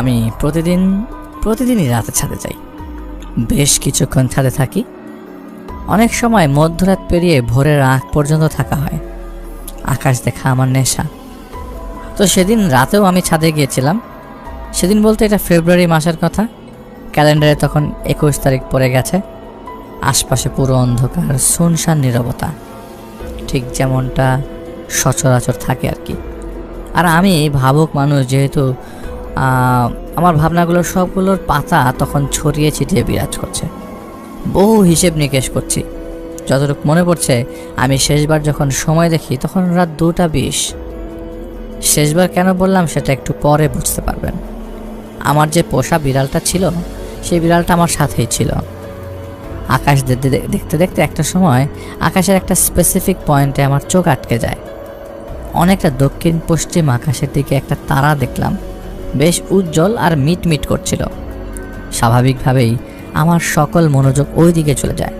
আমি প্রতিদিনই রাতে ছাদে যাই, বেশ কিছুক্ষণ ছাদে থাকি। অনেক সময় মধ্যরাত পেরিয়ে ভোরের আগ পর্যন্ত থাকা হয়। আকাশ দেখা আমার নেশা। তো সেদিন রাতেও আমি ছাদে গিয়েছিলাম। সেদিন বলতে এটা ফেব্রুয়ারি মাসের কথা। ক্যালেন্ডারে তখন 21 তারিখ পড়ে গেছে। আশপাশে পুরো অন্ধকার, শুনশান নীরবতা, ঠিক যেমনটা সচরাচর থাকে আর কি। আর আমি ভাবুক মানুষ, যেহেতু আমার ভাবনাগুলোর সবগুলোর পাতা তখন ছড়িয়ে ছিটিয়ে বিরাজ করছে। বহু হিসেব নিকেশ করছি। যতটুকু মনে পড়ছে, আমি শেষবার যখন সময় দেখি তখন রাত 2:20। শেষবার কেন বললাম সেটা একটু পরে বুঝতে পারবেন। আমার যে পোষা বিড়ালটা ছিল, সেই বিড়ালটা আমার সাথেই ছিল। আকাশ দেখতে দেখতে একটা সময় আকাশের একটা স্পেসিফিক পয়েন্টে আমার চোখ আটকে যায়। অনেকটা দক্ষিণ পশ্চিম আকাশের দিকে একটা তারা দেখলাম, বেশ উজ্জ্বল আর মিটমিট করছিল। স্বাভাবিকভাবেই আমার সকল মনোযোগ ওই দিকে চলে যায়।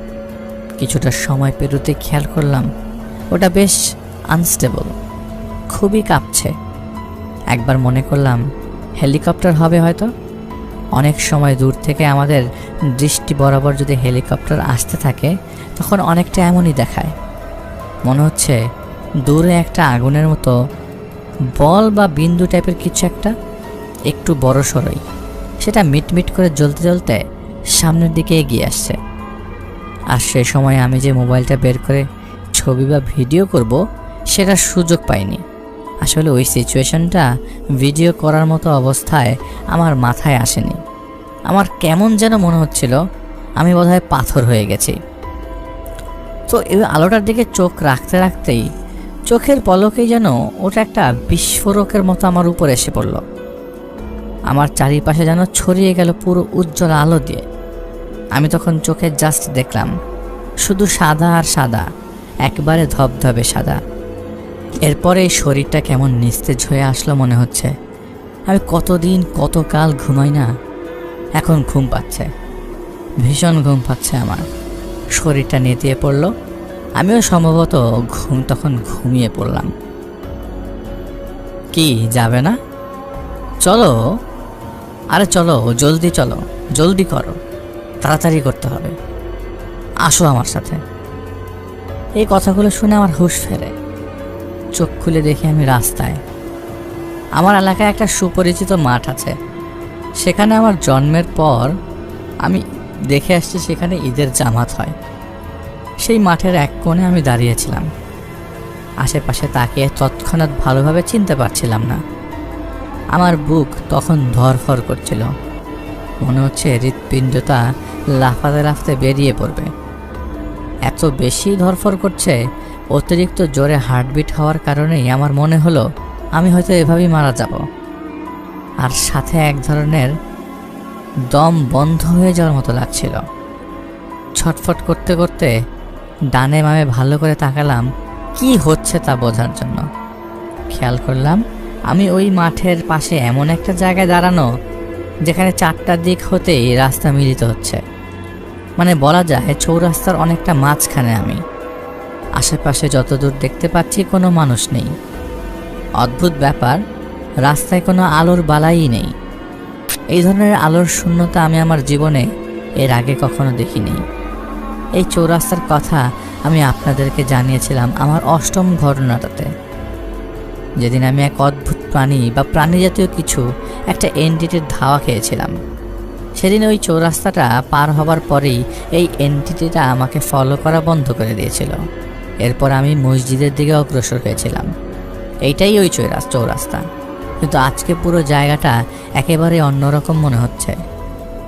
কিছুটা সময় পেরোতে খেয়াল করলাম ওটা বেশ আনস্টেবল, খুবই কাঁপছে। একবার মনে করলাম হেলিকপ্টার হবে হয়তো। অনেক সময় দূর থেকে আমাদের দৃষ্টি বরাবর যদি হেলিকপ্টার আসতে থাকে তখন অনেকটা এমনই দেখায়। মনে হচ্ছে দূরে একটা আগুনের মতো বল বা বিন্দু টাইপের কিছু একটা, একটু বড় সড়ই, সেটা মিটমিট করে জ্বলতে জ্বলতে সামনের দিকে এগিয়ে আসছে। আর সে সময় আমি যে মোবাইলটা বের করে ছবি বা ভিডিও করব সেটার সুযোগ পাইনি। আসলে ওই সিচুয়েশনটা ভিডিও করার মতো অবস্থায় আমার মাথায় আসেনি। আমার কেমন যেন মনে হচ্ছিল আমি বোধহয় পাথর হয়ে গেছি। তো এই আলোটার দিকে চোখ রাখতে রাখতেই চোখের পলকেই যেন ওটা একটা বিস্ফোরকের মতো আমার উপর এসে পড়ল। আমার চারিপাশে যেন ছড়িয়ে গেল পুরো উজ্জ্বল আলো দিয়ে। আমি তখন চোখে জাস্ট দেখলাম শুধু সাদা আর সাদা, একবারে ধবধবে সাদা। এরপরে এই শরীরটা কেমন নিস্তেজ হয়ে আসলো মনে হচ্ছে। আমি কতদিন কতকাল ঘুমাই না, এখন ঘুম পাচ্ছে, ভীষণ ঘুম পাচ্ছে আমার। শরীরটা নেতিয়ে পড়ল, আমিও সম্ভবত তখন ঘুমিয়ে পড়লাম। কি যাবে না? চলো, আরে চলো, জলদি চলো, জলদি করো, তাড়াতাড়ি করতে হবে, আসো আমার সাথে। এই কথাগুলো শুনে আমার হুঁশ ফেরে। চোখ খুলে দেখি আমি রাস্তায়। আমার এলাকায় একটা সুপরিচিত মাঠ আছে। সেখানে আমার জন্মের পর আমি দেখে আসছি সেখানে ঈদের জামাত হয়। সেই মাঠের এক কোণে আমি দাঁড়িয়েছিলাম। আশেপাশে তাকিয়ে তৎক্ষণাৎ ভালোভাবে চিনতে পারছিলাম না। আমার বুক তখন ধড়ফড় করছিল, মনে হচ্ছে হৃৎপিণ্ডটা লাফাতে লাফাতে বেরিয়ে পড়বে। এত বেশি ধড়ফড় করছে, অতিরিক্ত জোরে হার্টবিট হওয়ার কারণেই আমার মনে হলো আমি হয়তো এভাবেই মারা যাব। আর সাথে এক ধরনের দম বন্ধ হয়ে যাওয়ার মতো লাগছিল। ছটফট করতে করতে ডানে বামে ভালো করে তাকালাম কি হচ্ছে তা বোঝার জন্য। খেয়াল করলাম আমি ওই মাঠের পাশে এমন একটা জায়গায় দাঁড়ানো যেখানে 4টা দিক হতেই রাস্তা মিলিত হচ্ছে। মানে বলা যায় চৌরাস্তার অনেকটা মাঝখানে আমি। আশেপাশে যতদূর দেখতে পাচ্ছি কোনো মানুষ নেই। অদ্ভুত ব্যাপার, রাস্তায় কোনো আলোর বালাই নেই। এই ধরনের আলোর শূন্যতা আমি আমার জীবনে এর আগে কখনো দেখিনি। এই চৌরাস্তার কথা আমি আপনাদেরকে জানিয়েছিলাম আমার 8ম ঘটনাটাতে, যেদিন আমি এক অদ্ভুত প্রাণী বা প্রাণী জাতীয় কিছু একটা এন্টিটির ধাওয়া খেয়েছিলাম। সেদিন ওই চৌরাস্তাটা পার হবার পরেই এই এন্টিটিটা আমাকে ফলো করা বন্ধ করে দিয়েছিল। এরপর আমি মসজিদের দিকে অগ্রসর হয়েছিলাম। এইটাই ওই চৌরাস্তা, কিন্তু আজকে পুরো জায়গাটা একেবারে অন্যরকম মনে হচ্ছে।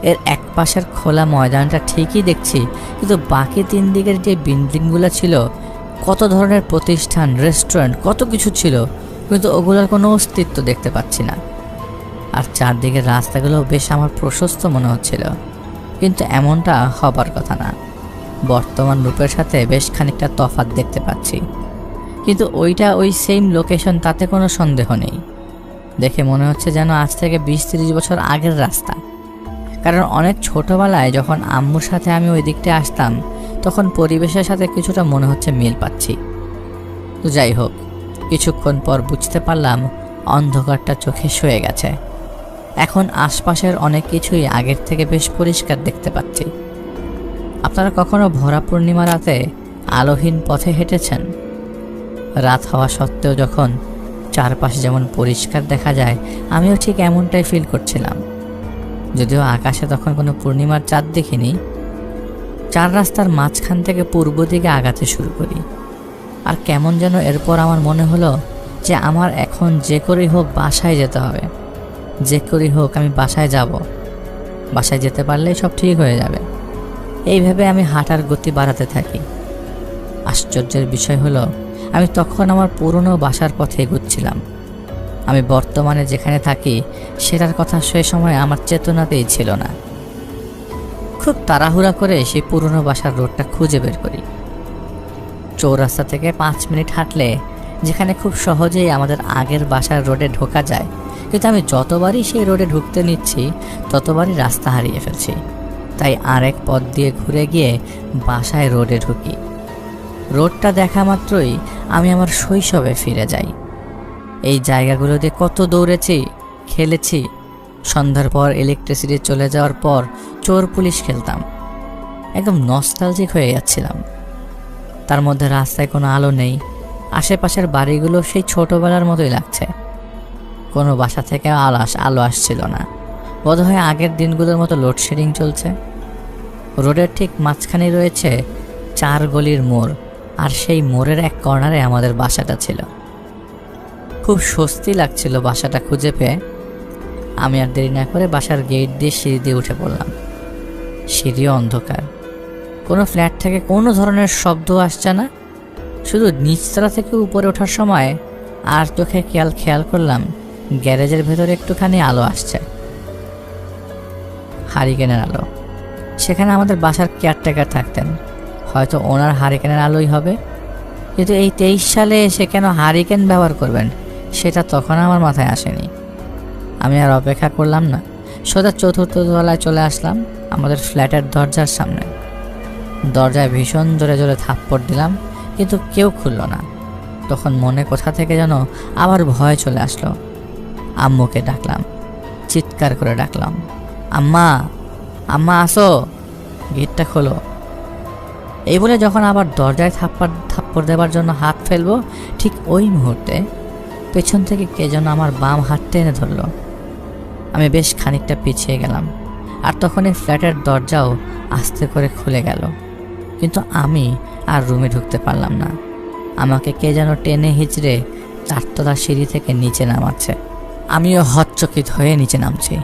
এর এক পাশের খোলা ময়দানটা ঠিকই দেখছি, কিন্তু বাকি 3 দিকের যে বিল্ডিংগুলো ছিল, কত ধরনের প্রতিষ্ঠান, রেস্টুরেন্ট, কত কিছু ছিল, কিন্তু ওগুলোর কোনো অস্তিত্ব দেখতে পাচ্ছি না। আর চারদিকের রাস্তাগুলো বেশ আমার প্রশস্ত মনে হচ্ছিল, কিন্তু এমনটা হবার কথা না। বর্তমান রূপের সাথে বেশ খানিকটা তফাৎ দেখতে পাচ্ছি, কিন্তু ওইটা ওই সেম লোকেশন, তাতে কোনো সন্দেহ নেই। দেখে মনে হচ্ছে যেন আজ থেকে 20-30 বছর আগের রাস্তা। কারণ অনেক ছোটবেলায় যখন আম্মুর সাথে আমি ওই দিকটা আসতাম, তখন পরিবেশের সাথে কিছুটা মনে হচ্ছে মিল পাচ্ছি। তো যাই হোক, কিছুক্ষণ পর বুঝতে পারলাম অন্ধকারটা চোখে শুয়ে গেছে। এখন আশপাশের অনেক কিছুই আগের থেকে বেশ পরিষ্কার দেখতে পাচ্ছি। আপনারা কখনো ভরা পূর্ণিমা রাতে আলোহীন পথে হেঁটেছেন? রাত হওয়া সত্ত্বেও যখন চারপাশে যেমন পরিষ্কার দেখা যায়, আমিও ঠিক এমনটাই ফিল করছিলাম। যদিও আকাশে তখন কোনো পূর্ণিমার চাঁদ দেখিনি। চার রাস্তার মাঝখান থেকে পূর্ব দিকে আগাতে শুরু করি। আর কেমন যেন এরপর আমার মনে হলো যে আমার এখন যে করেই হোক বাসায় যেতে হবে। যে করেই হোক আমি বাসায় যাব। বাসায় যেতে পারলেই সব ঠিক হয়ে যাবে। এইভাবে আমি হাঁটার গতি বাড়াতে থাকি। আশ্চর্যের বিষয় হলো, আমি তখন আমার পুরনো বাসার পথে এগুচ্ছিলাম। আমি বর্তমানে যেখানে থাকি সেটার কথা সে সময় আমার চেতনাতেই ছিল না। খুব তাড়াহুড়া করে সেই পুরনো বাসার রোডটা খুঁজে বের করি। চৌরাস্তা থেকে 5 মিনিট হাঁটলে যেখানে খুব সহজেই আমাদের আগের বাসার রোডে ঢোকা যায়, কিন্তু আমি যতবারই সেই রোডে ঢুকতে নিচ্ছি ততবারই রাস্তা হারিয়ে ফেলছি। তাই আরেক পথ দিয়ে ঘুরে গিয়ে বাসায় রোডে ঢুকি। রোডটা দেখা মাত্রই আমি আমার শৈশবে ফিরে যাই। এই জায়গাগুলোতে কত দৌড়েছি, খেলেছি। সন্ধ্যার পর ইলেকট্রিসিটি চলে যাওয়ার পর চোর পুলিশ খেলতাম। একদম নস্টালজিক হয়ে যাচ্ছিলাম। তার মধ্যে রাস্তায় কোনো আলো নেই। আশেপাশের বাড়িগুলো সেই ছোটবেলার মতোই লাগছে। কোনো বাসা থেকে আলো আসছিল না। বোধহয় আগের দিনগুলোর মতো লোডশেডিং চলছে। রোডের ঠিক মাঝখানে রয়েছে 4 গলির মোড়, আর সেই মোড়ের এক কর্নারে আমাদের বাসাটা ছিল। খুব স্বস্তি লাগছিল বাসাটা খুঁজে পেয়ে। আমি আর দেরি না করে বাসার গেট দিয়ে সিঁড়ি দিয়ে উঠে পড়লাম। সিঁড়িও অন্ধকার। কোনো ফ্ল্যাট থেকে কোনো ধরনের শব্দ আসছে না। শুধু নিচতলা থেকে উপরে ওঠার সময় আর চোখে খেয়াল করলাম গ্যারেজের ভেতরে একটুখানি আলো আসছে। হারিকেনের আলো। সেখানে আমাদের বাসার কেয়ারটেকার থাকতেন। হয়তো ওনার হারিকেনের আলোই হবে। কিন্তু এই 23 সালে এসে কেন হারিকেন ব্যবহার করবেন সেটা তখন আমার মাথায় আসেনি। আমি আর অপেক্ষা করলাম না, সোজা 4র্থ তলায় চলে আসলাম আমাদের ফ্ল্যাটের দরজার সামনে। দরজায় ভীষণ জোরে জোরে থাপ্পড় দিলাম, কিন্তু কেউ খুলল না। তখন মনে কোথা থেকে যেন আবার ভয় চলে আসলো। আম্মুকে ডাকলাম, চিৎকার করে ডাকলাম, আম্মা, আম্মা আসো, গেটটা খোলো। এই বলে যখন আবার দরজায় থাপ্পড় দেবার জন্য হাত ফেলবো, ঠিক ওই মুহূর্তে পেছন থেকে কে যেন আমার বাম হাত টেনে ধরল। আমি বেশ খানিকটা পিছিয়ে গেলাম, আর তখন এই ফ্ল্যাটের দরজাও আস্তে করে খুলে গেল। কিন্তু আমি আর রুমে ঢুকতে পারলাম না। আমাকে কে যেন টেনে হিচড়ে 4তলা সিঁড়ি থেকে নিচে নামাচ্ছে। আমিও হতচকিত হয়ে নিচে নামছি।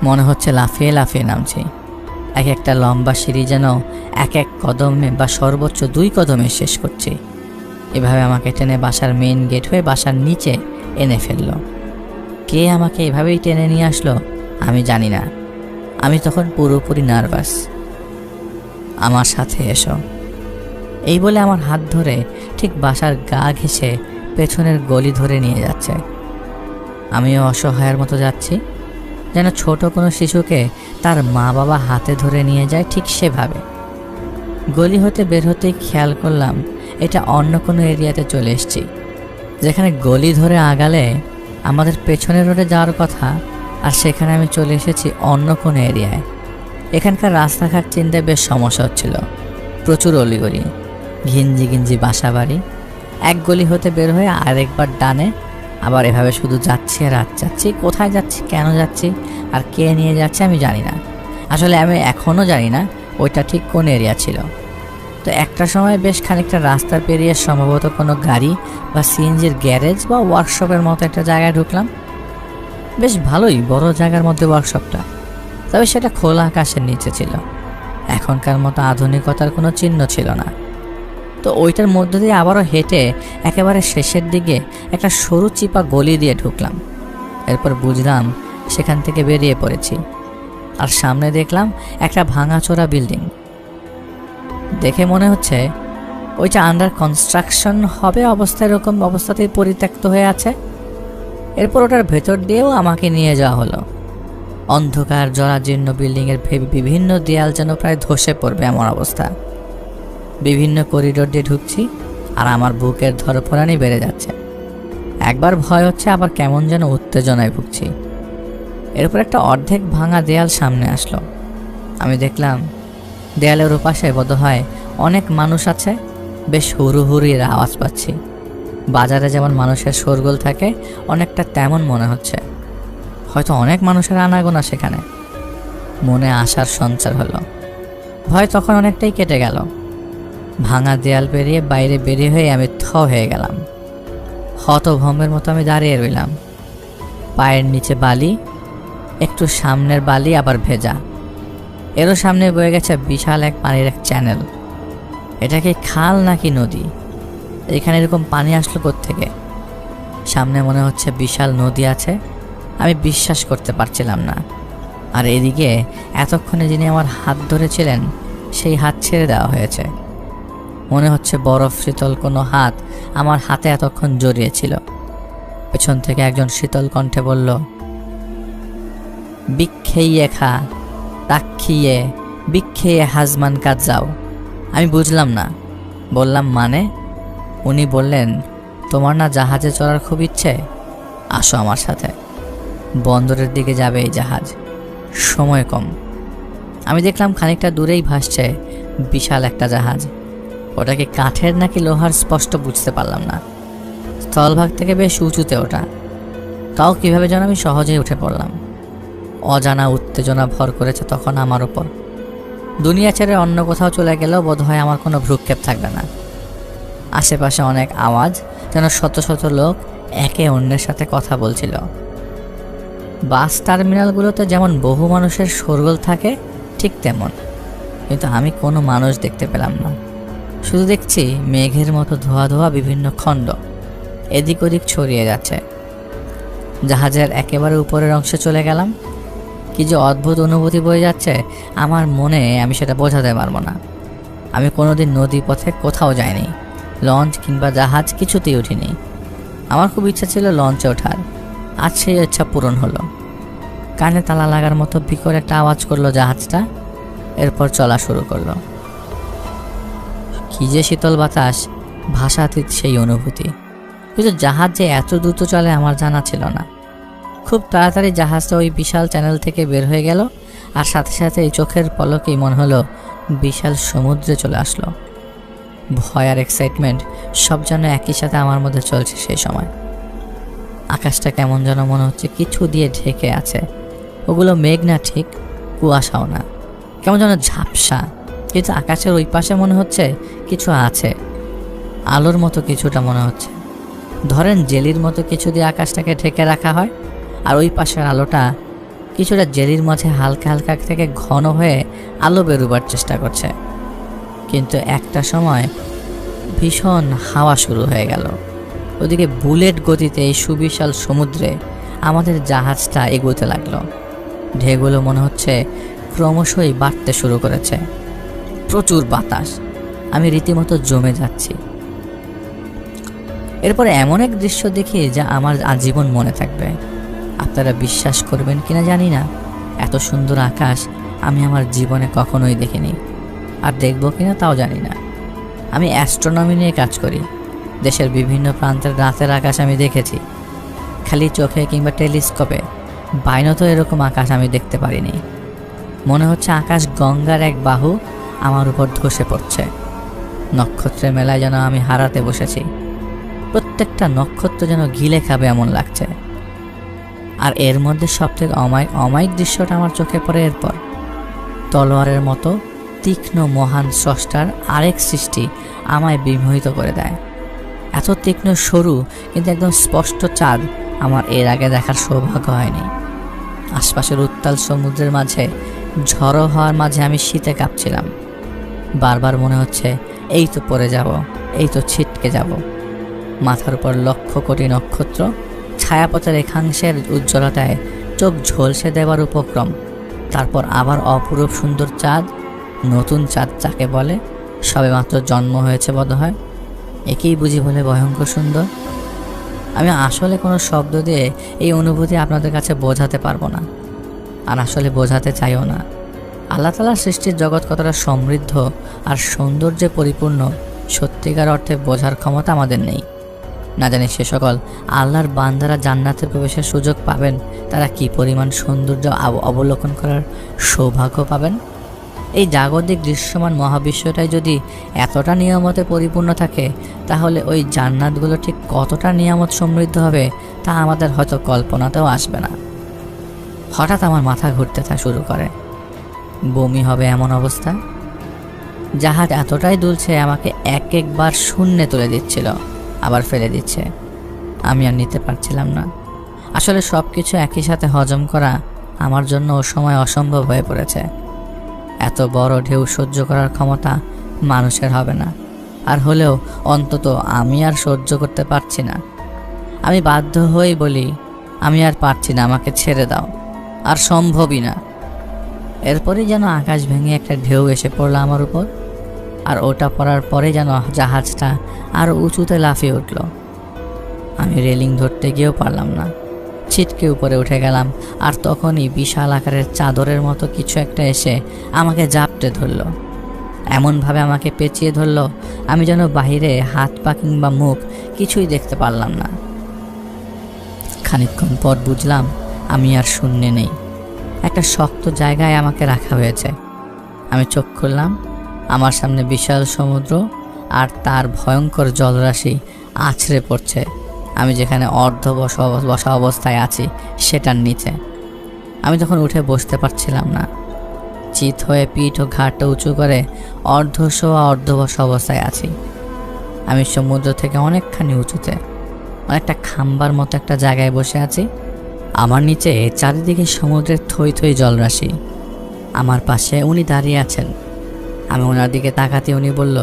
মনে হচ্ছে লাফিয়ে লাফিয়ে নামছি। এক একটা লম্বা সিঁড়ি যেন এক কদমে বা সর্বোচ্চ 2 কদমে শেষ করছি। এভাবে আমাকে টেনে বাসার মেইন গেট হয়ে বাসার নিচে এনে ফেলল। কে আমাকে এভাবেই টেনে নিয়ে আসলো আমি জানি না। আমি তখন পুরোপুরি নার্ভাস। আমার সাথে এসো, এই বলে আমার হাত ধরে ঠিক বাসার গা ঘেঁষে পেছনের গলি ধরে নিয়ে যাচ্ছে। আমিও অসহায়ের মতো যাচ্ছি, যেন ছোট কোনো শিশুকে তার মা বাবা হাতে ধরে নিয়ে যায় ঠিক সেভাবে। গলি হতে বের হতেই খেয়াল করলাম এটা অন্য কোনো এরিয়াতে চলে এসেছি, যেখানে গলি ধরে আগালে আমাদের পেছনের রোডে যাওয়ার কথা, আর সেখানে আমি চলে এসেছি অন্য কোনো এরিয়ায়। এখানকার রাস্তাঘাট চিনতে বেশ সমস্যা হচ্ছিল। প্রচুর অলিগলি, ঘিঞ্জি বাসা বাড়ি। এক গলি হতে বের হয়ে আরেকবার ডানে, আবার এভাবে শুধু যাচ্ছি আর যাচ্ছি। কোথায় যাচ্ছি, কেন যাচ্ছি, আর কে নিয়ে যাচ্ছে আমি জানি না। আসলে আমি এখনও জানি না ওইটা ঠিক কোন এরিয়া ছিল। তো একটা সময় বেশ খানিকটা রাস্তা পেরিয়ে সম্ভবত কোনো গাড়ি বা সিএনজির গ্যারেজ বা ওয়ার্কশপের মতো একটা জায়গায় ঢুকলাম। বেশ ভালোই বড় জায়গার মধ্যে ওয়ার্কশপটা, তবে সেটা খোলা আকাশের নিচে ছিল। এখনকার মতো আধুনিকতার কোনো চিহ্ন ছিল না। তো ওইটার মধ্য দিয়ে আবারও হেঁটে একেবারে শেষের দিকে একটা সরু চিপা গলি দিয়ে ঢুকলাম। এরপর বুঝলাম সেখান থেকে বেরিয়ে পড়েছি, আর সামনে দেখলাম একটা ভাঙাচোরা বিল্ডিং। দেখে মনে হচ্ছে ওইটা আন্ডার কনস্ট্রাকশন হবে এরকম অবস্থাতেই পরিত্যক্ত হয়ে আছে। এরপর ওটার ভেতর দিয়েও আমাকে নিয়ে যাওয়া হলো। অন্ধকার জরাজীর্ণ বিল্ডিংয়ের বিভিন্ন দেয়াল যেন প্রায় ধসে পড়বে এমন অবস্থা। বিভিন্ন করিডোর দিয়ে ঢুকছি, আর আমার বুকের ধড়ফড়ানি বেড়ে যাচ্ছে। একবার ভয় হচ্ছে, আবার কেমন যেন উত্তেজনায় ভুগছি। এরপর একটা অর্ধেক ভাঙা দেয়াল সামনে আসলো। আমি দেখলাম দেয়ালের ওপাশে বোধহয় অনেক মানুষ আছে। বেশ হুড়ুহুড়ির আওয়াজ পাচ্ছি। বাজারে যেমন মানুষের শোরগোল থাকে, অনেকটা তেমন মনে হচ্ছে। হয়তো অনেক মানুষের আনাগোনা সেখানে। মনে আশার সঞ্চার হলো। ভয় তখন অনেকটাই কেটে গেল। ভাঙা দেয়াল পেরিয়ে বাইরে বেরিয়ে হয়ে আমি হয়ে গেলাম। হতভম্বের মতো আমি দাঁড়িয়ে রইলাম। পায়ের নিচে বালি, একটু সামনের বালি আবার ভেজা। এরও সামনে বয়ে গেছে বিশাল এক পানির এক চ্যানেল। এটা কি খাল নাকি নদী? এখানে এরকম পানি আসলো কোত্থেকে? সামনে মনে হচ্ছে বিশাল নদী আছে। আমি বিশ্বাস করতে পারছিলাম না। আর এদিকে এতক্ষণে যিনি আমার হাত ধরেছিলেন, সেই হাত ছেড়ে দেওয়া হয়েছে। মনে হচ্ছে বরফ শীতল কোনো হাত আমার হাতে এতক্ষণ জড়িয়েছিল। পেছন থেকে একজন শীতল কণ্ঠে বলল, বিক্ষেইয়ে খা, তাক্ষিয়ে বিক্ষেইয়ে হাজমান কাজ যাও। আমি বুঝলাম না। বললাম মানে? উনি বললেন, তোমার না জাহাজে চড়ার খুব ইচ্ছে? আসো আমার সাথে, বন্দরের দিকে যাবে এই জাহাজ, সময় কম। আমি দেখলাম খানিকটা দূরেই ভাসছে বিশাল একটা জাহাজ। ওটা কি কাঠের নাকি লোহার স্পষ্ট বুঝতে পারলাম না। স্থলভাগ থেকে বেশ উঁচুতে ওটা। তাও কিভাবে যেন আমি সহজেই উঠে পড়লাম। অজানা উত্তেজনা ভর করেছে তখন আমার ওপর। দুনিয়া ছেড়ে অন্য কোথাও চলে গেলেও বোধহয় আমার কোনো ভ্রুক্ষেপ থাকবে না। আশেপাশে অনেক আওয়াজ, যেন শত শত লোক একে অন্যের সাথে কথা বলছিল। বাস টার্মিনালগুলোতে যেমন বহু মানুষের শোরগোল থাকে, ঠিক তেমন। কিন্তু আমি কোনো মানুষ দেখতে পেলাম না। শুধু দেখছি মেঘের মতো ধোয়া ধোয়া বিভিন্ন খণ্ড এদিক ওদিক ছড়িয়ে যাচ্ছে। জাহাজের একেবারে উপরের অংশে চলে গেলাম। কি যে অদ্ভুত অনুভূতি বয়ে যাচ্ছে আমার মনে, আমি সেটা বোঝাতে পারবো না। আমি কোনোদিন নদী পথে কোথাও যাইনি, লঞ্চ কিংবা জাহাজ কিছুতেই উঠিনি। আমার খুব ইচ্ছা ছিল লঞ্চে ওঠার। আজ সেই ইচ্ছা পূরণ হলো। কানে তালা লাগার মতো বিকট একটা আওয়াজ করলো জাহাজটা। এরপর চলা শুরু করলো। কি যে শীতল বাতাস, ভাষাতীত সেই অনুভূতি। কিন্তু জাহাজ যে এত দ্রুত চলে আমার জানা ছিল না। খুব তাড়াতাড়ি জাহাজটা ওই বিশাল চ্যানেল থেকে বের হয়ে গেল। আর সাথে সাথে এই চোখের পলকেই মনে হলো বিশাল সমুদ্রে চলে আসলো। ভয় আর এক্সাইটমেন্ট সব যেন একই সাথে আমার মধ্যে চলছে সেই সময়। আকাশটা কেমন যেন মনে হচ্ছে কিছু দিয়ে ঢেকে আছে। ওগুলো মেঘ না ঠিক, কুয়াশাও না, কেমন যেন ঝাপসা। কিন্তু আকাশের ওই পাশে মনে হচ্ছে কিছু আছে, আলোর মতো কিছুটা মনে হচ্ছে। ধরেন জেলির মতো কিছু দিয়ে আকাশটাকে ঢেকে রাখা হয়, আর ওই পাশের আলোটা কিছুটা জেলির মাঝে হালকা হালকা থেকে ঘন হয়ে আলো বেরোবার চেষ্টা করছে। কিন্তু একটা সময় ভীষণ হাওয়া শুরু হয়ে গেল। ওদিকে বুলেট গতিতে এই সুবিশাল সমুদ্রে আমাদের জাহাজটা এগোতে লাগলো। ঢেউগুলো মনে হচ্ছে ক্রমশই বাড়তে শুরু করেছে। প্রচুর বাতাস। আমি রীতিমতো জমে যাচ্ছি। এরপরে এমন এক দৃশ্য দেখি যা আমার আজীবন মনে থাকবে। আপনারা বিশ্বাস করবেন কিনা জানি না, এত সুন্দর আকাশ আমি আমার জীবনে কখনোই দেখিনি, আর দেখবো কিনা তাও জানি না। আমি অ্যাস্ট্রোনমি নিয়ে কাজ করি। দেশের বিভিন্ন প্রান্তের রাতের আকাশ আমি দেখেছি, খালি চোখে কিংবা টেলিস্কোপে। বাইনত এরকম আকাশ আমি দেখতে পারিনি। মনে হচ্ছে আকাশ গঙ্গার এক বাহু আমার উপর ধসে পড়ছে। নক্ষত্রের মেলায় যেন আমি হারাতে বসেছি। প্রত্যেকটা নক্ষত্র যেন গিলে খাবে এমন লাগছে। আর এর মধ্যে সবথেকে অমায়িক দৃশ্যটা আমার চোখে পড়ে এরপর। তলোয়ারের মতো তীক্ষ্ণ মহান স্রষ্টার আরেক সৃষ্টি আমায় বিমোহিত করে দেয়। এত তীক্ষ্ণ সরু কিন্তু একদম স্পষ্ট চাঁদ আমার এর আগে দেখার সৌভাগ্য হয়নি। আশপাশের উত্তাল সমুদ্রের মাঝে ঝড়ো হওয়ার মাঝে আমি শীতে কাঁপছিলাম। বারবার মনে হচ্ছে এই তো পড়ে যাব, এই তো ছিটকে যাব। মাথার উপর লক্ষ কোটি নক্ষত্র, ছায়াপথের একাংশের উজ্জ্বলতায় চোখ ঝলসে দেবার উপক্রম। তারপর আবার অপরূপ সুন্দর চাঁদ, নতুন চাঁদ যাকে বলে, সবেমাত্র জন্ম হয়েছে বোধহয়। একেই বুঝি বলে ভয়ঙ্কর সুন্দর। আমি আসলে কোনো শব্দ দিয়ে এই অনুভূতি আপনাদের কাছে বোঝাতে পারবো না, আর আসলে বোঝাতে চাইও না। আল্লাহ তাআলার সৃষ্টির জগৎ কতটা সমৃদ্ধ আর সৌন্দর্যে পরিপূর্ণ, সত্যিকার অর্থে বোঝার ক্ষমতা আমাদের নেই। না জানি সে সকল আল্লাহর বান্দারা জান্নাতে প্রবেশের সুযোগ পাবেন, তারা কি পরিমাণ সৌন্দর্য অবলোকন করার সৌভাগ্য পাবেন। এই জাগতিক দৃশ্যমান মহাবিশ্বটাই যদি এতটা নিয়ামতে পরিপূর্ণ থাকে, তাহলে ওই জান্নাতগুলো ঠিক কতটা নিয়ামত সমৃদ্ধ হবে তা আমাদের হয়তো কল্পনাতেও আসবে না। হঠাৎ আমার মাথা ঘুরতে শুরু করে, বমি হবে এমন অবস্থা। জাহাজ এতটাই দুলছে, আমাকে একবার শূন্যে তুলে দিচ্ছিল, আবার ফেলে দিচ্ছে। আমি আর নিতে পারছিলাম না। আসলে সব কিছু একই সাথে হজম করা আমার জন্য ও সময় অসম্ভব হয়ে পড়েছে। এত বড় ঢেউ সহ্য করার ক্ষমতা মানুষের হবে না, আর হলেও অন্তত আমি আর সহ্য করতে পারছি না। আমি বাধ্য হই বলি, আমি আর পারছি না, আমাকে ছেড়ে দাও, আর সম্ভবই না। এরপরেই যেন আকাশ ভেঙে একটা ঢেউ এসে পড়লো আমার উপর, আর ওটা পড়ার পরে যেন জাহাজটা আরও উঁচুতে লাফিয়ে উঠল। আমি রেলিং ধরতে গিয়েও পারলাম না, ছিটকে উপরে উঠে গেলাম। আর তখনই বিশাল আকারের চাদরের মতো কিছু একটা এসে আমাকে জাপটে ধরল, এমনভাবে আমাকে পেঁচিয়ে ধরল, আমি যেন বাহিরে হাত পা কিংবা মুখ কিছুই দেখতে পারলাম না। খানিকক্ষণ পর বুঝলাম আমি আর শূন্যে নেই, একটা শক্ত জায়গায় আমাকে রাখা হয়েছে। আমি চোখ খুললাম, আমার সামনে বিশাল সমুদ্র আর তার ভয়ঙ্কর জলরাশি আছড়ে পড়ছে আমি যেখানে বসা অবস্থায় আছি সেটার নিচে। আমি তখন উঠে বসতে পারছিলাম না, চিত হয়ে পিঠ ও ঘাটটা উঁচু করে অর্ধশোয়া অর্ধবসা অবস্থায় আছি। আমি সমুদ্র থেকে অনেকখানি উঁচুতে, অনেকটা খাম্বার মতো একটা জায়গায় বসে আছি। আমার নিচে চারিদিকে সমুদ্রের থই থই জলরাশি। আমার পাশে উনি দাঁড়িয়ে আছেন। আমি ওনার দিকে তাকাতে উনি বলল,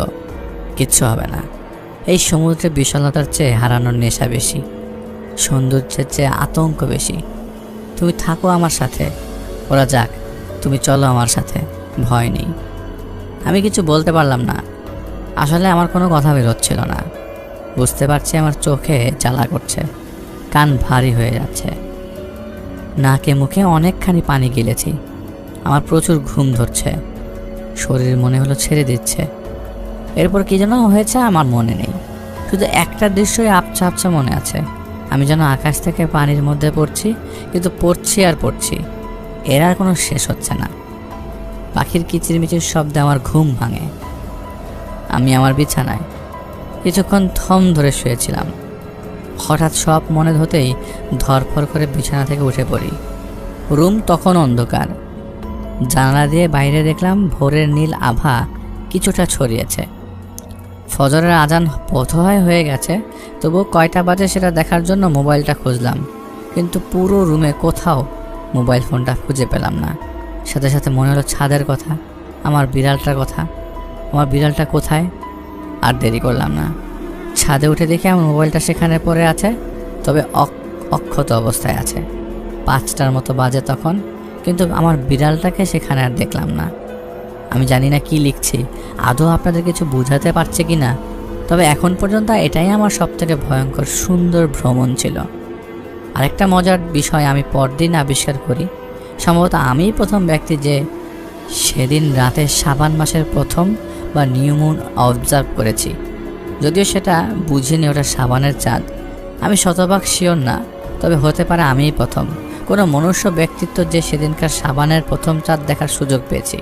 কিচ্ছু হবে না, এই সমুদ্রের বিশালতার চেয়ে হারানোর নেশা বেশি, সৌন্দর্যের চেয়ে আতঙ্ক বেশি। তুমি থাকো আমার সাথে, ওরা যাক, তুমি চলো আমার সাথে, ভয় নেই। আমি কিছু বলতে পারলাম না, আসলে আমার কোনো কথা বেরোচ্ছিল না। বুঝতে পারছি আমার চোখে জ্বালা করছে, কান ভারী হয়ে যাচ্ছে, নাকে মুখে অনেকখানি পানি গিলেছি। আমার প্রচুর ঘুম ধরছে, শরীর মনে হলো ছেড়ে দিচ্ছে। এরপর কি যেন হয়েছে আমার মনে নেই, শুধু একটা দৃশ্যই আবছা আবছা মনে আছে। আমি যেন আকাশ থেকে পানির মধ্যে পড়ছি, কিন্তু পড়ছি আর পড়ছি, এর আর কোনো শেষ হচ্ছে না। পাখির কিচিরমিচির শব্দে আমার ঘুম ভাঙে। আমি আমার বিছানায় কিছুক্ষণ থম ধরে শুয়েছিলাম। হঠাৎ সব মনে হতেই ধরফর করে বিছানা থেকে উঠে পড়ি। রুম তখন অন্ধকার। জানালা দিয়ে বাইরে দেখলাম ভোরের নীল আভা কিছুটা ছড়িয়েছে। ফজরের আজান বোধহয় হয়ে গেছে, তবুও কয়টা বাজে সেটা দেখার জন্য মোবাইলটা খুঁজলাম, কিন্তু পুরো রুমে কোথাও মোবাইল ফোনটা খুঁজে পেলাম না। সাথে সাথে মনে হলো ছাদের কথা, আমার বিড়ালটার কথা। আমার বিড়ালটা কোথায়? আর দেরি করলাম না, ছাদে উঠে দেখি আমার মোবাইলটা সেখানে পড়ে আছে, তবে অক্ষত অবস্থায় আছে। 5টার মতো বাজে তখন, কিন্তু আমার বিড়ালটাকে সেখানে আর দেখলাম না। আমি জানি না কি লিখছি, আদৌ আপনাদের কিছু বোঝাতে পারছে কি না, তবে এখন পর্যন্ত এটাই আমার সবথেকে ভয়ঙ্কর সুন্দর ভ্রমণ ছিল। আরেকটা মজার বিষয় আমি পরদিন আবিষ্কার করি, সম্ভবত আমিই প্রথম ব্যক্তি যে সেদিন রাতে শাবান মাসের প্রথম বা নিউ মুন অবজার্ভ করেছি। যদিও সেটা বুঝিনি ওটা শাবানের চাঁদ। আমি শতভাগ শিওর না, তবে হতে পারে আমিই প্রথম কোনো মনুষ্য ব্যক্তিত্ব যে সেদিনকার শাবানের প্রথম চাঁদ দেখার সুযোগ পেয়েছি।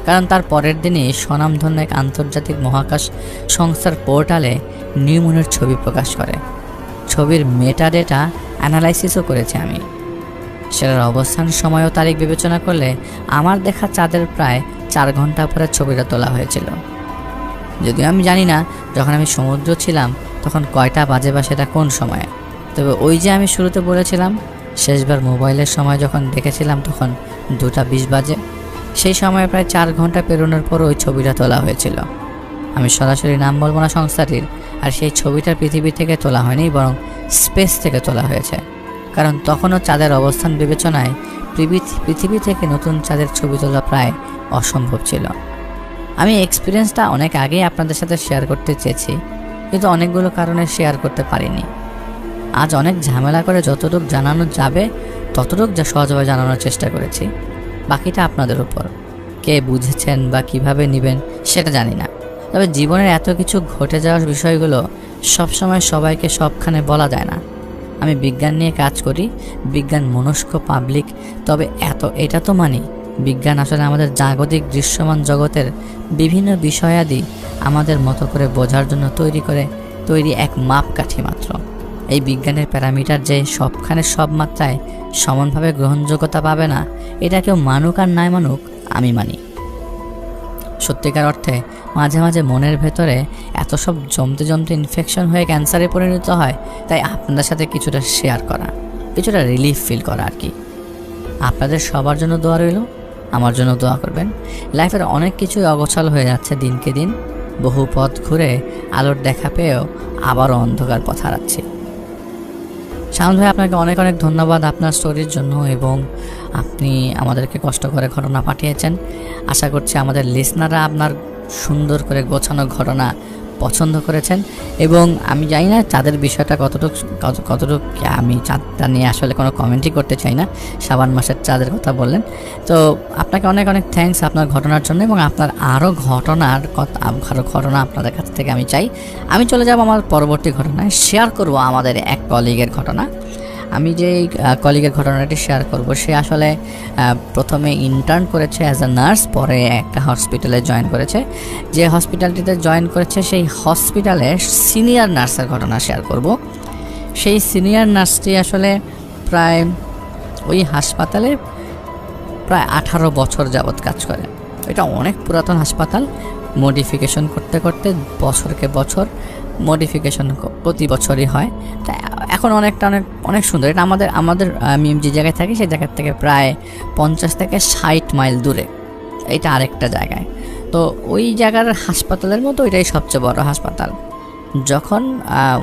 কারণ তার পরের দিনই স্বনামধন্য এক আন্তর্জাতিক মহাকাশ সংস্থার পোর্টালে নিউ মুনের ছবি প্রকাশ করে। ছবির মেটাডেটা অ্যানালাইসিসও করেছি আমি। সেটার অবস্থান, সময় ও তারিখ বিবেচনা করলে আমার দেখা চাঁদের প্রায় 4 ঘন্টা পরে ছবিটা তোলা হয়েছিল। যদিও আমি জানি না যখন আমি সমুদ্র ছিলাম তখন কয়টা বাজে বা সেটা কোন সময়ে, তবে ওই যে আমি শুরুতে বলেছিলাম শেষবার মোবাইলের সময় যখন দেখেছিলাম তখন 2:20 বাজে, সেই সময় প্রায় 4 ঘন্টা পেরোনোর পর ওই ছবিটা তোলা হয়েছিল। আমি সরাসরি নাম বলবো না সংস্থাটির, আর সেই ছবিটা পৃথিবী থেকে তোলা হয়নি, বরং স্পেস থেকে তোলা হয়েছে। কারণ তখনও চাঁদের অবস্থান বিবেচনায় পৃথিবী থেকে নতুন চাঁদের ছবি তোলা প্রায় অসম্ভব ছিল। আমি এক্সপিরিয়েন্সটা অনেক আগেই আপনাদের সাথে শেয়ার করতে চেয়েছি, কিন্তু অনেকগুলো কারণে শেয়ার করতে পারিনি। আজ অনেক ঝামেলা করে যতটুকু জানানো যাবে ততটুকু সহজভাবে জানানোর চেষ্টা করেছি। বাকিটা আপনাদের উপর, কে বুঝেছেন বা কিভাবে নেবেন সেটা জানি না। তবে জীবনের এত কিছু ঘটে যাওয়ার বিষয়গুলো সবসময় সবাইকে সবখানে বলা যায় না। আমি বিজ্ঞান নিয়ে কাজ করি, বিজ্ঞান মনস্ক পাবলিক, তবে এটা তো মানি বিজ্ঞান আসলে আমাদের জাগতিক দৃশ্যমান জগতের বিভিন্ন বিষয়াদি আমাদের মতো করে বোঝার জন্য তৈরি এক মাপকাঠি মাত্র। এই বিজ্ঞানের প্যারামিটার যে সবখানে সব মাত্রায় সমানভাবে গ্রহণযোগ্যতা পাবে না, এটা কেউ মানুক আর নাই মানুক, আমি মানি। সত্যিকার অর্থে মাঝে মাঝে মনের ভেতরে এত সব জমতে ইনফেকশন হয়ে ক্যান্সারে পরিণত হয়, তাই আপনাদের সাথে কিছুটা শেয়ার করা, কিছুটা রিলিফ ফিল করা আর কি। আপনাদের সবার জন্য দোয়া রইল, আমার জন্য দোয়া করবেন। লাইফের অনেক কিছুই অগোছাল হয়ে যাচ্ছে দিনকে দিন, বহু পথ ঘুরে আলোর দেখা পেয়েও আবারও অন্ধকার পথ হারাচ্ছি। শাওন ভাই, আপনাকে অনেক অনেক ধন্যবাদ আপনার স্টোরির জন্য, এবং আপনি আমাদেরকে কষ্ট করে ঘটনা পাঠিয়েছেন। আশা করছি আমাদের লিসনাররা আপনার সুন্দর করে গোছানো ঘটনা পছন্দ করেছেন, এবং আমি জানি না তাদের বিষয়টা কতটুকু আমি চাঁদটা নিয়ে আসলে কোনো কমেন্টই করতে চাই না। শ্রাবণ মাসের চাঁদের কথা বললেন, তো আপনাকে অনেক অনেক থ্যাঙ্কস আপনার ঘটনার জন্য, এবং আপনার আরও ঘটনা আপনাদের কাছ থেকে আমি চাই। আমি চলে যাব আমার পরবর্তী ঘটনায়, শেয়ার করব আমাদের এক কলিগের ঘটনা। আমি যে কলিগের ঘটনাটি শেয়ার করব, সে আসলে প্রথমে ইন্টার্ন করেছে অ্যাজ আ নার্স, পরে একটা হসপিটালে জয়েন করেছে। যে হসপিটালটিতে জয়েন করেছে সেই হসপিটালের সিনিয়র নার্সের ঘটনা শেয়ার করব। সেই সিনিয়র নার্সটি আসলে প্রায় ওই হাসপাতালে প্রায় 18 বছর যাবৎ কাজ করে। এটা অনেক পুরাতন হাসপাতাল, মডিফিকেশন করতে করতে বছরকে বছর মডিফিকেশন প্রতি বছরই হয়। তা এখন অনেক সুন্দর। এটা আমাদের আমি যে জায়গায় থাকি সেই জায়গার থেকে প্রায় 50 থেকে 60 মাইল দূরে, এটা আরেকটা জায়গায়। তো ওই জায়গার হাসপাতালের মতো এটাই সবচেয়ে বড় হাসপাতাল। যখন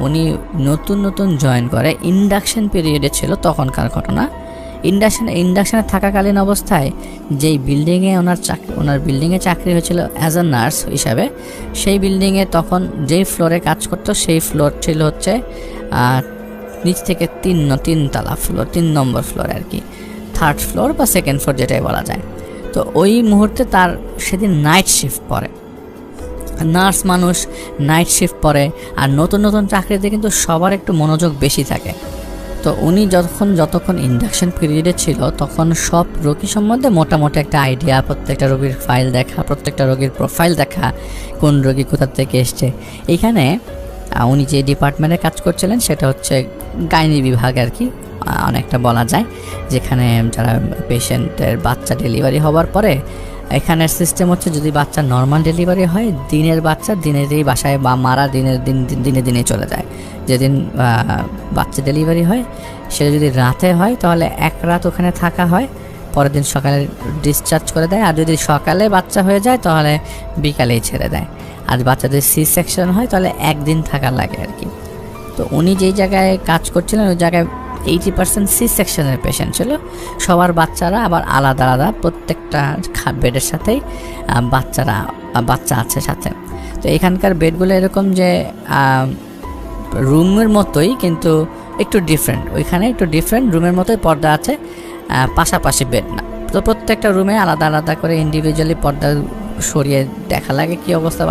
উনি নতুন জয়েন করে, ইন্ডাকশন পিরিয়ডে ছিল তখনকার ঘটনা। ইন্ডাকশনে থাকাকালীন অবস্থায় যেই বিল্ডিংয়ে ওনার বিল্ডিংয়ে চাকরি হয়েছিল অ্যাজ আ নার্স হিসাবে, সেই বিল্ডিংয়ে তখন যেই ফ্লোরে কাজ করতো সেই ফ্লোর ছিল হচ্ছে নিচ থেকে 3 নম্বর ফ্লোর আর কি, 3rd ফ্লোর বা 2nd ফ্লোর যেটাই বলা যায়। তো ওই মুহূর্তে তার সেদিন নাইট শিফট পড়ে। নার্স মানুষ নাইট শিফট পড়ে, আর নতুন চাকরিতে কিন্তু সবার একটু মনোযোগ বেশি থাকে। তো উনি যতক্ষণ ইন্ডাকশন পিরিয়ডে ছিল তখন সব রোগী সম্বন্ধে মোটামুটি একটা আইডিয়া, প্রত্যেকটা রোগীর ফাইল দেখা, প্রত্যেকটা রোগীর প্রোফাইল দেখা, কোন রোগী কোথা থেকে এসছে। এইখানে উনি যে ডিপার্টমেন্টে কাজ করছিলেন সেটা হচ্ছে গাইনি বিভাগ আর কি, অনেকটা বলা যায়, যেখানে যারা পেশেন্টের বাচ্চা ডেলিভারি হওয়ার পরে এখানের সিস্টেম হচ্ছে যদি বাচ্চা নর্মাল ডেলিভারি হয়, দিনের বাচ্চা দিনেরই বাসায় বা মারা দিনে চলে যায়। যেদিন বাচ্চা ডেলিভারি হয় সেটা যদি রাতে হয় তাহলে 1 রাত ওখানে থাকা হয়, পরের দিন সকালে ডিসচার্জ করে দেয়। আর যদি সকালে বাচ্চা হয়ে যায় তাহলে বিকালেই ছেড়ে দেয়। আর বাচ্চা যদি সি সেকশন হয় তাহলে 1 দিন থাকা লাগে আর কি। তো উনি যেই জায়গায় কাজ করছিলেন ওই জায়গায় 80% সি সেকশনের পেশেন্ট ছিল। সবার বাচ্চারা আবার আলাদা প্রত্যেকটা বেডের সাথেই বাচ্চা আছে সাথে। তো এখানকার বেডগুলো এরকম যে রুমের মতোই কিন্তু একটু ডিফারেন্ট, ওইখানে একটু ডিফারেন্ট রুমের মতোই পর্দা আছে, পাশাপাশি বেড না। তো প্রত্যেকটা রুমে আলাদা করে ইন্ডিভিজুয়ালি পর্দা সরিয়ে দেখা লাগে কী অবস্থা,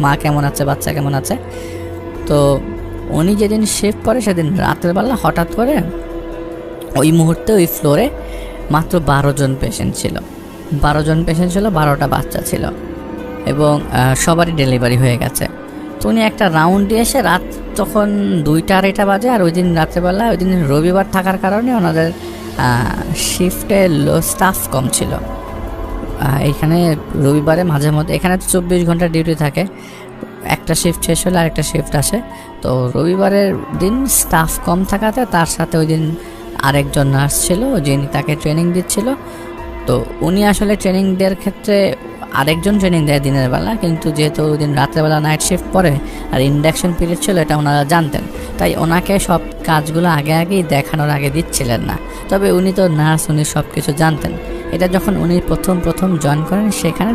মা কেমন আছে, বাচ্চা কেমন আছে। তো উনি যেদিন শিফট করে সেদিন রাতের বেলা হঠাৎ করে ওই মুহূর্তে ওই ফ্লোরে মাত্র 12 জন পেশেন্ট ছিল, 12টা বাচ্চা ছিল, এবং সবারই ডেলিভারি হয়ে গেছে। তো উনি একটা রাউন্ড দিয়ে এসে রাত তখন 2টা-2:30 বাজে, আর ওই দিন রাত্রেবেলা, ওই দিন রবিবার থাকার কারণে ওনাদের শিফটে স্টাফ কম ছিল। এইখানে রবিবারে মাঝে মধ্যে এখানে 24 ঘন্টা ডিউটি থাকে, একটা শিফট শেষ হলে আরেকটা শিফট আসে। তো রবিবারের দিন স্টাফ কম থাকাতে তার সাথে ওই দিন আরেকজন নার্স ছিল যিনি তাকে ট্রেনিং দিচ্ছিল। তো উনি আসলে ট্রেনিং দেওয়ার ক্ষেত্রে আরেকজন ট্রেনিং দেয় দিনের বেলা, কিন্তু যেহেতু ওই দিন রাত্রেবেলা নাইট শিফট পড়ে আর ইন্ডাকশন পিরিয়ড ছিল এটা ওনারা জানতেন, তাই ওনাকে সব কাজগুলো আগেই দেখানোর আগে দিচ্ছিলেন না। তবে উনি তো নার্স, উনি সব কিছু জানতেন। এটা যখন উনি প্রথম জয়েন করেন সেখানে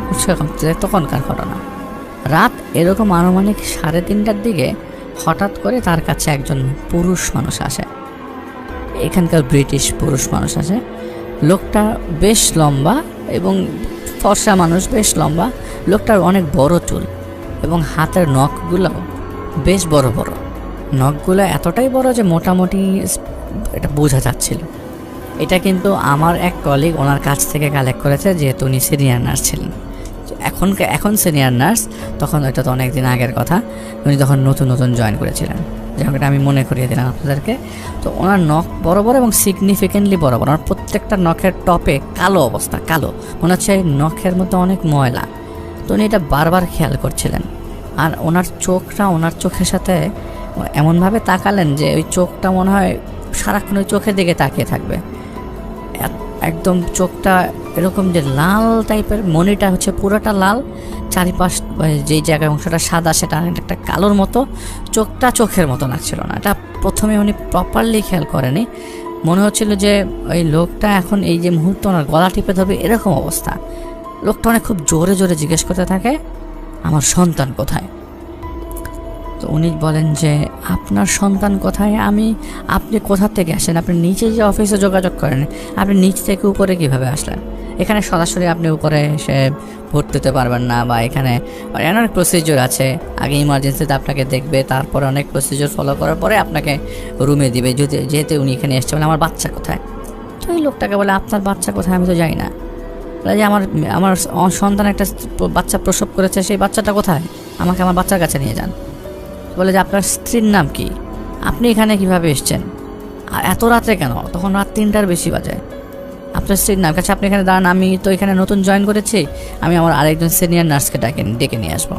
তখনকার ঘটনা। রাত এরকম আনুমানিক 3:30টার দিকে হঠাৎ করে তার কাছে একজন পুরুষ মানুষ আসে, এখানকার ব্রিটিশ পুরুষ মানুষ আসে। লোকটা বেশ লম্বা এবং ফর্সা মানুষ, বেশ লম্বা। লোকটার অনেক বড় চুল এবং হাতের নখগুলো বেশ বড়, নখগুলো এতটাই বড় যে মোটামুটি এটা বোঝা যাচ্ছিল। এটা কিন্তু আমার এক কলিগ ওনার কাছ থেকে কালেক্ট করেছে, যেহেতু উনি সিনিয়র নার্স ছিলেন। এখন সিনিয়র নার্স, তখন এটা তো অনেক দিন আগের কথা, উনি তখন নতুন নতুন জয়েন করেছিলেন। যেমন এটা আমি মনে করিয়ে দিলাম আপনাদেরকে। তো ওনার নখ বড় বড় এবং সিগনিফিকেন্টলি বড় বড়, ওনার প্রত্যেকটা নখের টপে কালো অবস্থা, কালো, মনে হচ্ছে নখের মধ্যে অনেক ময়লা। তো উনি এটা বারবার খেয়াল করছিলেন। আর ওনার চোখের সাথে এমনভাবে তাকালেন যে ওই চোখটা মনে হয় সারাক্ষণ ওই চোখের দিকে তাকিয়ে থাকবে। একদম চোখটা এরকম যে লাল টাইপের, মনিটা হচ্ছে পুরোটা লাল, চারিপাশ যেই জায়গায় অংশটা সাদা সেটা একটা কালোর মতো, চোখটা চোখের মতো লাগছিল না। এটা প্রথমে উনি প্রপারলি খেয়াল করেনি, মনে হচ্ছিল যে ওই লোকটা এখন এই যে মুহূর্তে ওনার গলা টিপে ধরবে এরকম অবস্থা। লোকটা অনেক খুব জোরে জোরে জিজ্ঞেস করতে থাকে, আমার সন্তান কোথায়? তো উনি বলেন যে আপনার সন্তান কোথায়? আপনি কোথা থেকে আসেন? আপনি নিচে যে অফিসে যোগাযোগ করেন, আপনি নিচ থেকে উপরে কিভাবে আসলেন? এখানে সরাসরি আপনি উপরে এসে ভর্তি হতে পারবেন না, বা এখানে অনেক প্রসিডিওর আছে। আগে ইমার্জেন্সিতে আপনাকে দেখবে, তারপরে অনেক প্রসিডিওর ফলো করার পরে আপনাকে রুমে দিবে। যেহেতু উনি এখানে এসছে, বলে আমার বাচ্চা কোথায়? তো এই লোকটাকে বলে আপনার বাচ্চা কোথায়? আমি তো জানি না। বলে যে আমার সন্তান একটা বাচ্চা প্রসব করেছে, সেই বাচ্চাটা কোথায়? আমাকে আমার বাচ্চার কাছে নিয়ে যান। বলে যে আপনার স্ত্রীর নাম কি? আপনি এখানে কিভাবে এসছেন? আর এত রাত্রে কেন? তখন রাত 3টার বেশি বাজে। আপনার স্ত্রীর নাম? কাছে আপনি এখানে দাঁড়ান, আমি তো এখানে নতুন জয়েন করেছি, আমি আমার আরেকজন সিনিয়র নার্সকে ডেকে নিয়ে আসবো।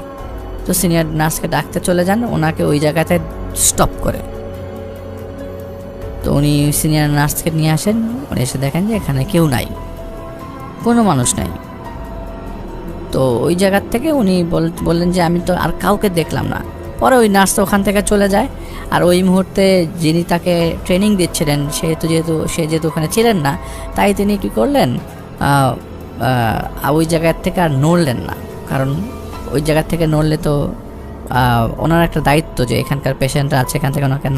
তো সিনিয়র নার্সকে ডাকতে চলে যান, ওনাকে ওই জায়গাতে স্টপ করে। তো উনি সিনিয়র নার্সকে নিয়ে আসেন, উনি এসে দেখেন যে এখানে কেউ নাই, কোনো মানুষ নাই। তো ওই জায়গার থেকে উনি বললেন যে আমি তো আর কাউকে দেখলাম না। পরে ওই নার্স ওখান থেকে চলে যায়। আর ওই মুহূর্তে যিনি তাকে ট্রেনিং দিচ্ছিলেন, যেহেতু ওখানে ছিলেন না, তাই তিনি কী করলেন, ওই জায়গার থেকে আর নড়লেন না। কারণ ওই জায়গার থেকে নড়লে তো ওনার একটা দায়িত্ব যে এখানকার পেশেন্টরা আছে, এখান থেকে ওনাকে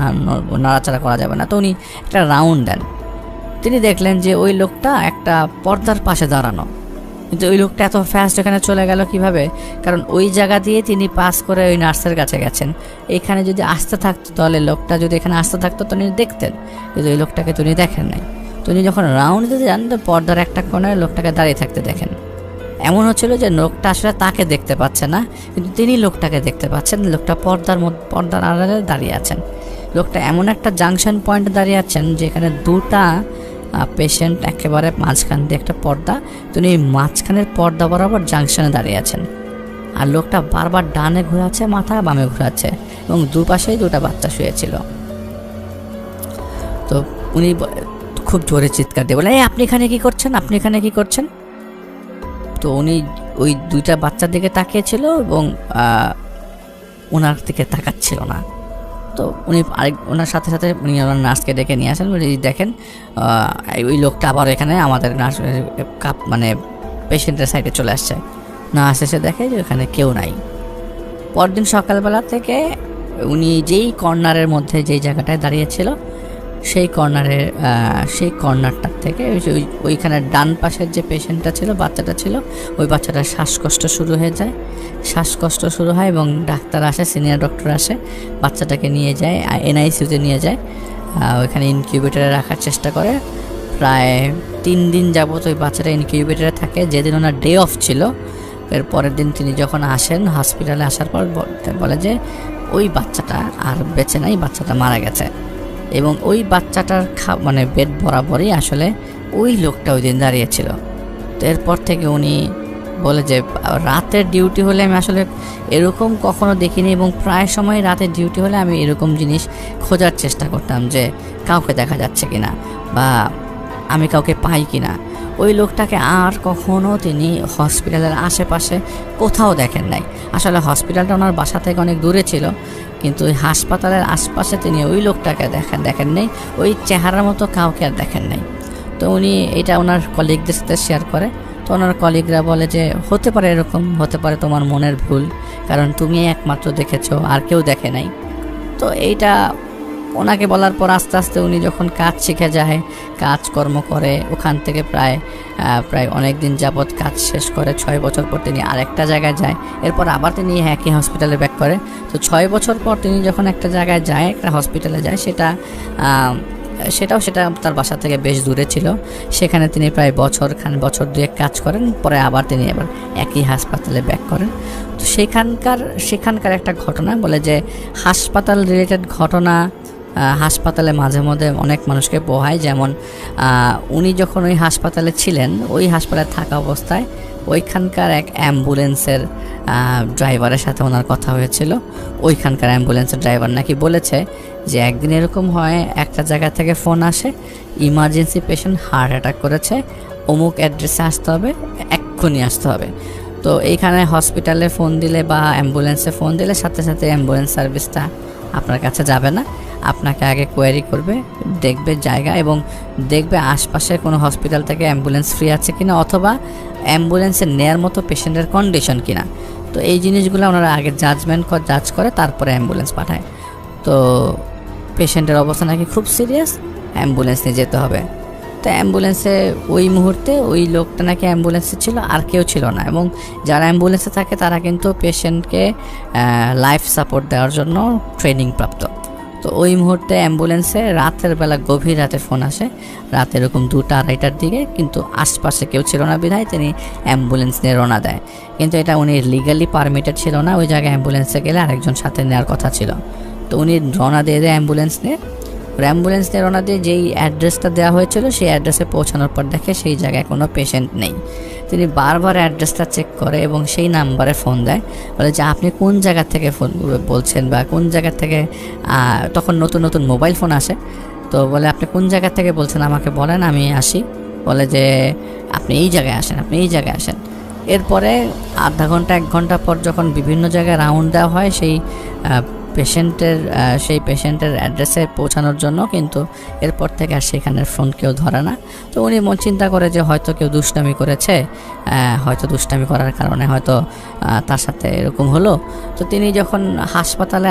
নাড়াচাড়া করা যাবে না। তো উনি একটা রাউন্ড দেন। তিনি দেখলেন যে ওই লোকটা একটা পর্দার পাশে দাঁড়ানো, কিন্তু ওই লোকটা এত ফাস্ট এখানে চলে গেল কিভাবে? কারণ ওই জায়গা দিয়ে তিনি পাস করে ওই নার্সের কাছে গেছেন। এখানে যদি আসতে থাকতো, তাহলে লোকটা যদি এখানে আসতে থাকতো তো উনি দেখতেন, কিন্তু ওই লোকটাকে তিনি দেখেন নাই। তো উনি যখন রাউন্ড দিতে যান, তো পর্দার একটা কোণায় লোকটাকে দাঁড়িয়ে থাকতে দেখেন। এমন হচ্ছিল যে লোকটা আসলে তাকে দেখতে পাচ্ছে না, কিন্তু তিনি লোকটাকে দেখতে পাচ্ছেন। লোকটা পর্দার আড়ালে দাঁড়িয়ে আছেন। লোকটা এমন একটা জাংশন পয়েন্টে দাঁড়িয়ে আছেন যেখানে দুটা পেশেন্ট একেবারে মাঝখান দিয়ে একটা পর্দা, তিনি মাঝখানের পর্দা বরাবর জাংশনে দাঁড়িয়ে আছেন। আর লোকটা বারবার ডানে ঘোরাচ্ছে, মাথা বামে ঘোরাচ্ছে, এবং দুপাশেই দুটা বাচ্চা শুয়েছিল। তো উনি খুব জোরে চিৎকার দিয়ে বলে, আপনি এখানে কি করছেন? আপনি এখানে কি করছেন? তো উনি ওই দুইটা বাচ্চার দিকে তাকিয়েছিল এবং ওনার দিকে তাকাচ্ছিল না। তো উনি ওনার সাথে সাথে উনি ওনার নার্সকে ডেকে নিয়ে আসেন। দেখেন ওই লোকটা আবার এখানে আমাদের নার্স পেশেন্টের সাইডে চলে আসছে। নার্স এসে দেখে যে ওখানে কেউ নাই। পরদিন সকালবেলা থেকে উনি যেই কর্নারের মধ্যে যেই জায়গাটায় দাঁড়িয়েছিল, সেই কর্নারটার থেকে ওইখানে ডান পাশের যে পেশেন্টটা ছিল, বাচ্চাটা ছিল, ওই বাচ্চাটার শ্বাসকষ্ট শুরু হয়ে যায়। শ্বাসকষ্ট শুরু হয় এবং ডাক্তার আসে, সিনিয়র ডক্টর আসে, বাচ্চাটাকে নিয়ে যায় এনআইসিউতে নিয়ে যায়। ওইখানে ইনকিউবেটরে রাখার চেষ্টা করে। প্রায় 3 দিন যাবত ওই বাচ্চাটা ইনকিউবেটরে থাকে। যেদিন ওনার ডে অফ ছিল, এর পরের দিন তিনি যখন আসেন হসপিটালে, আসার পর বলে যে ওই বাচ্চাটা আর বেঁচে নাই, বাচ্চাটা মারা গেছে। এবং ওই বাচ্চাটার বেড বরাবরই আসলে ওই লোকটা ওই দিন দাঁড়িয়েছিল। তো এরপর থেকে উনি বলে যে রাতের ডিউটি হলে আমি আসলে এরকম কখনো দেখিনি, এবং প্রায় সময় রাতের ডিউটি হলে আমি এরকম জিনিস খোঁজার চেষ্টা করতাম যে কাউকে দেখা যাচ্ছে কিনা বা আমি কাউকে পাই কিনা। ওই লোকটাকে আর কখনো তিনি হসপিটালের আশেপাশে কোথাও দেখেন নাই। আসলে হসপিটালটা ওনার বাসা থেকে অনেক দূরে ছিল, কিন্তু ওই হাসপাতালের আশপাশে তিনি ওই লোকটাকে দেখেন নাই, ওই চেহারার মতো কাউকে আর দেখেন নাই। তো উনি এটা ওনার কলিগদের সাথে শেয়ার করে। তো ওনার কলিগরা বলে যে হতে পারে, এরকম হতে পারে তোমার মনের ভুল, কারণ তুমি একমাত্র দেখেছো, আর কেউ দেখে নাই। তো এইটা ওনাকে বলার পর আস্তে আস্তে উনি যখন কাজ শিখে যায়, কাজকর্ম করে, ওখান থেকে প্রায় অনেক দিন যাবৎ কাজ শেষ করে 6 বছর পর তিনি আরেকটা জায়গায় যায়। এরপর আবার তিনি একই হসপিটালে ব্যাক করে। তো 6 বছর পর তিনি যখন একটা জায়গায় যায়, একটা হসপিটালে যায়, সেটা তার বাসা থেকে বেশ দূরে ছিল। সেখানে তিনি প্রায় বছর 2 কাজ করেন, পরে আবার তিনি এবার একই হাসপাতালে ব্যাক করেন। তো সেখানকার একটা ঘটনা বলে যে হাসপাতাল রিলেটেড ঘটনা হাসপাতালে মাঝে মধ্যে অনেক মানুষকে পোহায়। যেমন উনি যখন ওই হাসপাতালে ছিলেন, ওই হাসপাতালে থাকা অবস্থায় ওইখানকার এক অ্যাম্বুলেন্সের ড্রাইভারের সাথে ওনার কথা হয়েছিল। ওইখানকার অ্যাম্বুলেন্সের ড্রাইভার নাকি বলেছে যে একদিন এরকম হয়, একটা জায়গা থেকে ফোন আসে, ইমার্জেন্সি পেশেন্ট হার্ট অ্যাটাক করেছে, অমুক অ্যাড্রেসে আসতে হবে, এক্ষুনি আসতে হবে। তো এইখানে হসপিটালে ফোন দিলে বা অ্যাম্বুলেন্সে ফোন দিলে সাথে সাথে অ্যাম্বুলেন্স সার্ভিসটা আপনার কাছে যাবে না, আপনাকে আগে কোয়ারি করবে, দেখবে জায়গা এবং দেখবে আশপাশের কোনো হসপিটাল থেকে অ্যাম্বুলেন্স ফ্রি আছে কিনা, অথবা অ্যাম্বুলেন্সে নেয়ার মতো পেশেন্টের কন্ডিশন কিনা। তো এই জিনিসগুলো ওনারা আগে জাজ করে তারপরে অ্যাম্বুলেন্স পাঠায়। তো পেশেন্টের অবস্থা নাকি খুব সিরিয়াস, অ্যাম্বুলেন্স নিয়ে যেতে হবে। তো অ্যাম্বুলেন্সে ওই মুহূর্তে ওই লোকটা নাকি অ্যাম্বুলেন্সে ছিল, আর কেউ ছিল না। এবং যারা অ্যাম্বুলেন্সে থাকে তারা কিন্তু পেশেন্টকে লাইফ সাপোর্ট দেওয়ার জন্য ট্রেনিং প্রাপ্ত। তো ওই মুহূর্তে অ্যাম্বুলেন্সে রাতের বেলা গভীর রাতে ফোন আসে, রাতে এরকম 2টা-2:30টার দিকে, কিন্তু আশপাশে কেউ ছিল না বিধায় তিনি অ্যাম্বুলেন্স নিয়ে রওনা দেয়। কিন্তু এটা উনি লিগালি পারমিটেড ছিল না, ওই জায়গায় অ্যাম্বুলেন্সে গেলে আরেকজন সাথে নেওয়ার কথা ছিল। তো উনি রওনা দিয়ে দেয় অ্যাম্বুলেন্স নিয়ে রওনা দিয়ে যেই অ্যাড্রেসটা দেওয়া হয়েছিল সেই অ্যাড্রেসে পৌঁছানোর পর দেখে সেই জায়গায় কোনো পেশেন্ট নেই। তিনি বারবার অ্যাড্রেসটা চেক করে এবং সেই নাম্বারে ফোন দেয়, বলে যে আপনি কোন জায়গা থেকে ফোন বলছেন বা কোন জায়গা থেকে, তখন নতুন নতুন মোবাইল ফোন আসে। তো বলে আপনি কোন জায়গা থেকে বলছেন আমাকে বলেন, আমি আসি। বলে যে আপনি এই জায়গায় আসেন। এরপরে আধা ঘন্টা 1 ঘন্টা পর যখন বিভিন্ন জায়গায় রাউন্ড দেওয়া হয় সেই পেশেন্টের অ্যাড্রেসে পৌঁছানোর জন্য, কিন্তু এরপর থেকে আর সেখানের ফোন কেউ ধরে না। তো উনি মন চিন্তা করে যে হয়তো কেউ দুষ্টামি করেছে, হয়তো দুষ্টামি করার কারণে হয়তো তার সাথে এরকম হলো। তো তিনি যখন হাসপাতালে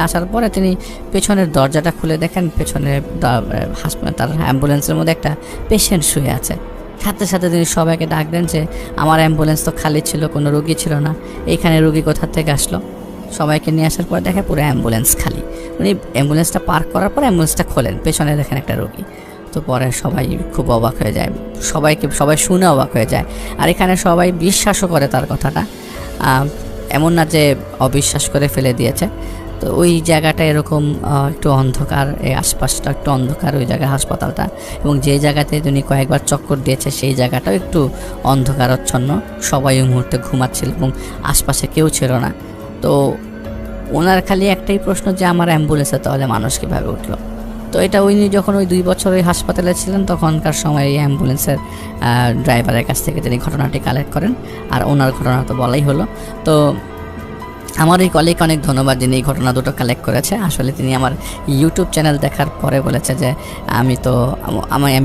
আসার পরে তিনি পেছনের দরজাটা খুলে দেখেন পেছনে তার অ্যাম্বুলেন্সের মধ্যে একটা পেশেন্ট শুয়ে আছে। সাথে সাথে তিনি সবাইকে ডাক দেন যে আমার অ্যাম্বুলেন্স তো খালি ছিল, কোনো রোগী ছিল না, এইখানে রোগী কোথা থেকে আসলো। সবাইকে নিয়ে আসার পর দেখে পুরো অ্যাম্বুলেন্স খালি। উনি অ্যাম্বুলেন্সটা পার্ক করার পর অ্যাম্বুলেন্সটা খোলেন, পেছনে দেখেন একটা রোগী। তো পরে সবাই খুব অবাক হয়ে যায়, সবাই শুনে অবাক হয়ে যায়। আর এখানে সবাই বিশ্বাসও করে তার কথাটা, এমন না যে অবিশ্বাস করে ফেলে দিয়েছে। তো ওই জায়গাটা এরকম একটু অন্ধকার, এই আশপাশটা একটু অন্ধকার ওই জায়গায় হাসপাতালটা, এবং যে জায়গাতে তিনি কয়েকবার চক্কর দিয়েছে সেই জায়গাটাও একটু অন্ধকারাচ্ছন্ন। সবাই ওই মুহূর্তে ঘুমাচ্ছিল এবং আশপাশে কেউ ছিল না। তো ওনার খালি একটাই প্রশ্ন যে আমার অ্যাম্বুলেন্সে তাহলে মানুষ কীভাবে উঠলো। তো এটা উনি যখন ওই 2 বছর ওই হাসপাতালে ছিলেন তখনকার সময় এই অ্যাম্বুলেন্সের ড্রাইভারের কাছ থেকে তিনি ঘটনাটি কালেক্ট করেন। আর ওনার ঘটনা তো বলাই হলো। তো আমার এই কলিগ অনেক ধন্যবাদ, যিনি এই ঘটনা দুটো কালেক্ট করেছে। আসলে তিনি আমার ইউটিউব চ্যানেল দেখার পরে বলেছে যে আমি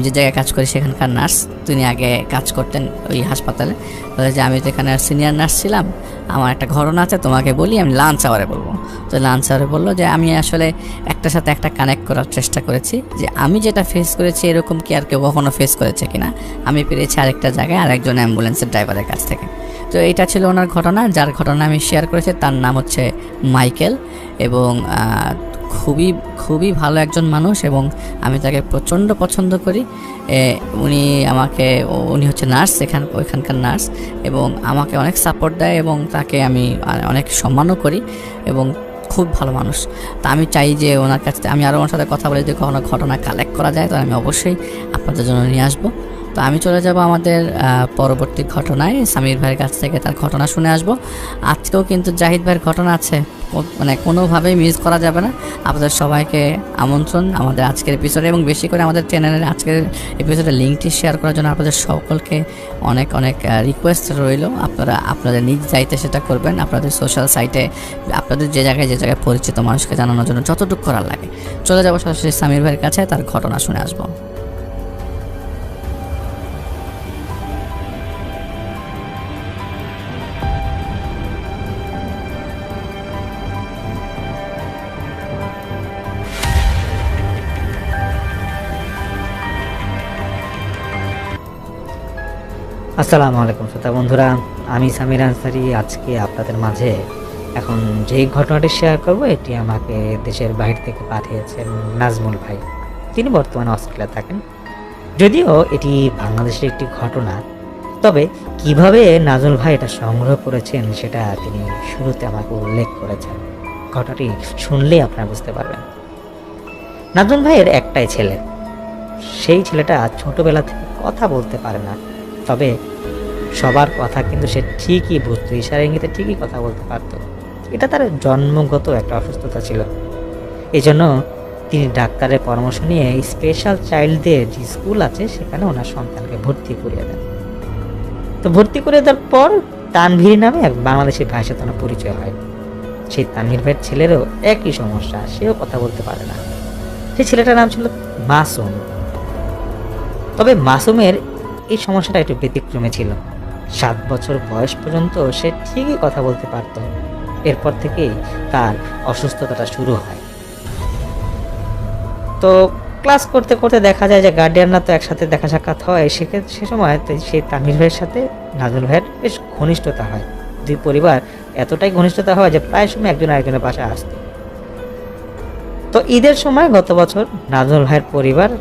যে জায়গায় কাজ করি সেখানকার নার্স, তিনি আগে কাজ করতেন ওই হাসপাতালে। বলে যে আমি তো এখানে সিনিয়র নার্স ছিলাম, আমার একটা ঘটনা আছে তোমাকে বলি, আমি লাঞ্চ আওয়ারে বলবো। তো লাঞ্চ আওয়ারে বললো যে আমি আসলে একটার সাথে একটা কানেক্ট করার চেষ্টা করেছি যে আমি যেটা ফেস করেছি এরকম কি আর কেউ কখনো ফেস করেছে কিনা। আমি পেরেছি আরেকটা জায়গায় আরেকজন অ্যাম্বুলেন্সের ড্রাইভারের কাছ থেকে। তো এটা ছিল ওনার ঘটনা, যার ঘটনা আমি শেয়ার করেছি। তার নাম হচ্ছে মাইকেল এবং খুবই ভালো একজন মানুষ এবং আমি তাকে প্রচণ্ড পছন্দ করি। উনি হচ্ছে নার্স, ওইখানকার নার্স, এবং আমাকে অনেক সাপোর্ট দেয় এবং তাকে আমি অনেক সম্মানও করি এবং খুব ভালো মানুষ। তা আমি চাই যে ওনার কাছ থেকে আমি আরও ওনার সাথে কথা বলে যদি কখনো ঘটনা কালেক্ট করা যায় তো আমি অবশ্যই আপনাদের জন্য নিয়ে আসবো। তো আমি চলে যাব আমাদের পরবর্তী ঘটনায়, সামির ভাইয়ের কাছ থেকে তার ঘটনা শুনে আসবো। আজকেও কিন্তু জাহিদ ভাইয়ের ঘটনা আছে, মানে কোনোভাবেই মিস করা যাবে না। আপনাদের সবাইকে আমন্ত্রণ আমাদের আজকের এপিসোডে, এবং বেশি করে আমাদের চ্যানেলের আজকের এপিসোডের লিঙ্কটি শেয়ার করার জন্য আপনাদের সকলকে অনেক রিকোয়েস্ট রইল। আপনারা আপনাদের নিজ দায়িত্বে সেটা করবেন। আপনাদের সোশ্যাল সাইটে আপনাদের যে জায়গায় পরিচিত মানুষকে জানানোর জন্য যতটুকু করার লাগে। চলে যাবো সরাসরি সামির ভাইয়ের কাছে, তার ঘটনা শুনে আসবো। আসসালামু আলাইকুম শ্রোতা বন্ধুরা, আমি সামির আনসারি। আজকে আপনাদের মাঝে এখন যেই ঘটনাটি শেয়ার করব, এটি আমাকে দেশের বাইরে থেকে পাঠিয়েছেন নাজমুল ভাই। তিনি বর্তমানে অস্ট্রেলিয়া থাকেন। যদিও এটি বাংলাদেশের একটি ঘটনা, তবে কিভাবে নাজমুল ভাই এটা সংগ্রহ করেছেন সেটা তিনি শুরুতে আমাকে উল্লেখ করেছেন। ঘটনাটি শুনলেই আপনারা বুঝতে পারবেন। নাজমুল ভাইয়ের একটাই ছেলে। সেই ছেলেটা ছোটবেলা থেকে কথা বলতে পারে না, তবে সবার কথা কিন্তু সে ঠিকই বুঝতো, ইশারা ইঙ্গিতে ঠিকই কথা বলতে পারত। এটা তার জন্মগত একটা অসুস্থতা ছিল। এই জন্য তিনি ডাক্তারের পরামর্শ নিয়ে স্পেশাল চাইল্ডদের যে স্কুল আছে সেখানে ওনার সন্তানকে ভর্তি করিয়ে দেন। তো ভর্তি করে দেওয়ার পর তানভীর নামে এক বাংলাদেশি ভাইয়ের সাথে ওনার পরিচয় হয়। সেই তানভীর ভাইয়ের ছেলেরও একই সমস্যা, সেও কথা বলতে পারে না। সেই ছেলেটার নাম ছিল মাসুম। তবে মাসুমের এই সমস্যাটা একটু ব্যতিক্রমে ছিল। 7 বছর বয়স পর্যন্ত সে ঠিকই কথা বলতে পারত। এরপর থেকেই তার অসুস্থতাটা শুরু হয়। তো ক্লাস করতে করতে দেখা যায় যে গার্ডিয়ানরা তো একসাথে দেখা সাক্ষাৎ হয়। সে সময় সেই তানভীর ভাইয়ের সাথে নাজমুল ভাইয়ের বেশ ঘনিষ্ঠতা হয়। দুই পরিবার এতটাই ঘনিষ্ঠতা হয় যে প্রায় সময় একজন আরেকজনের বাসায় আসত। তো ঈদের সময় গত বছর নাজমুল ভাইয়ের পরিবার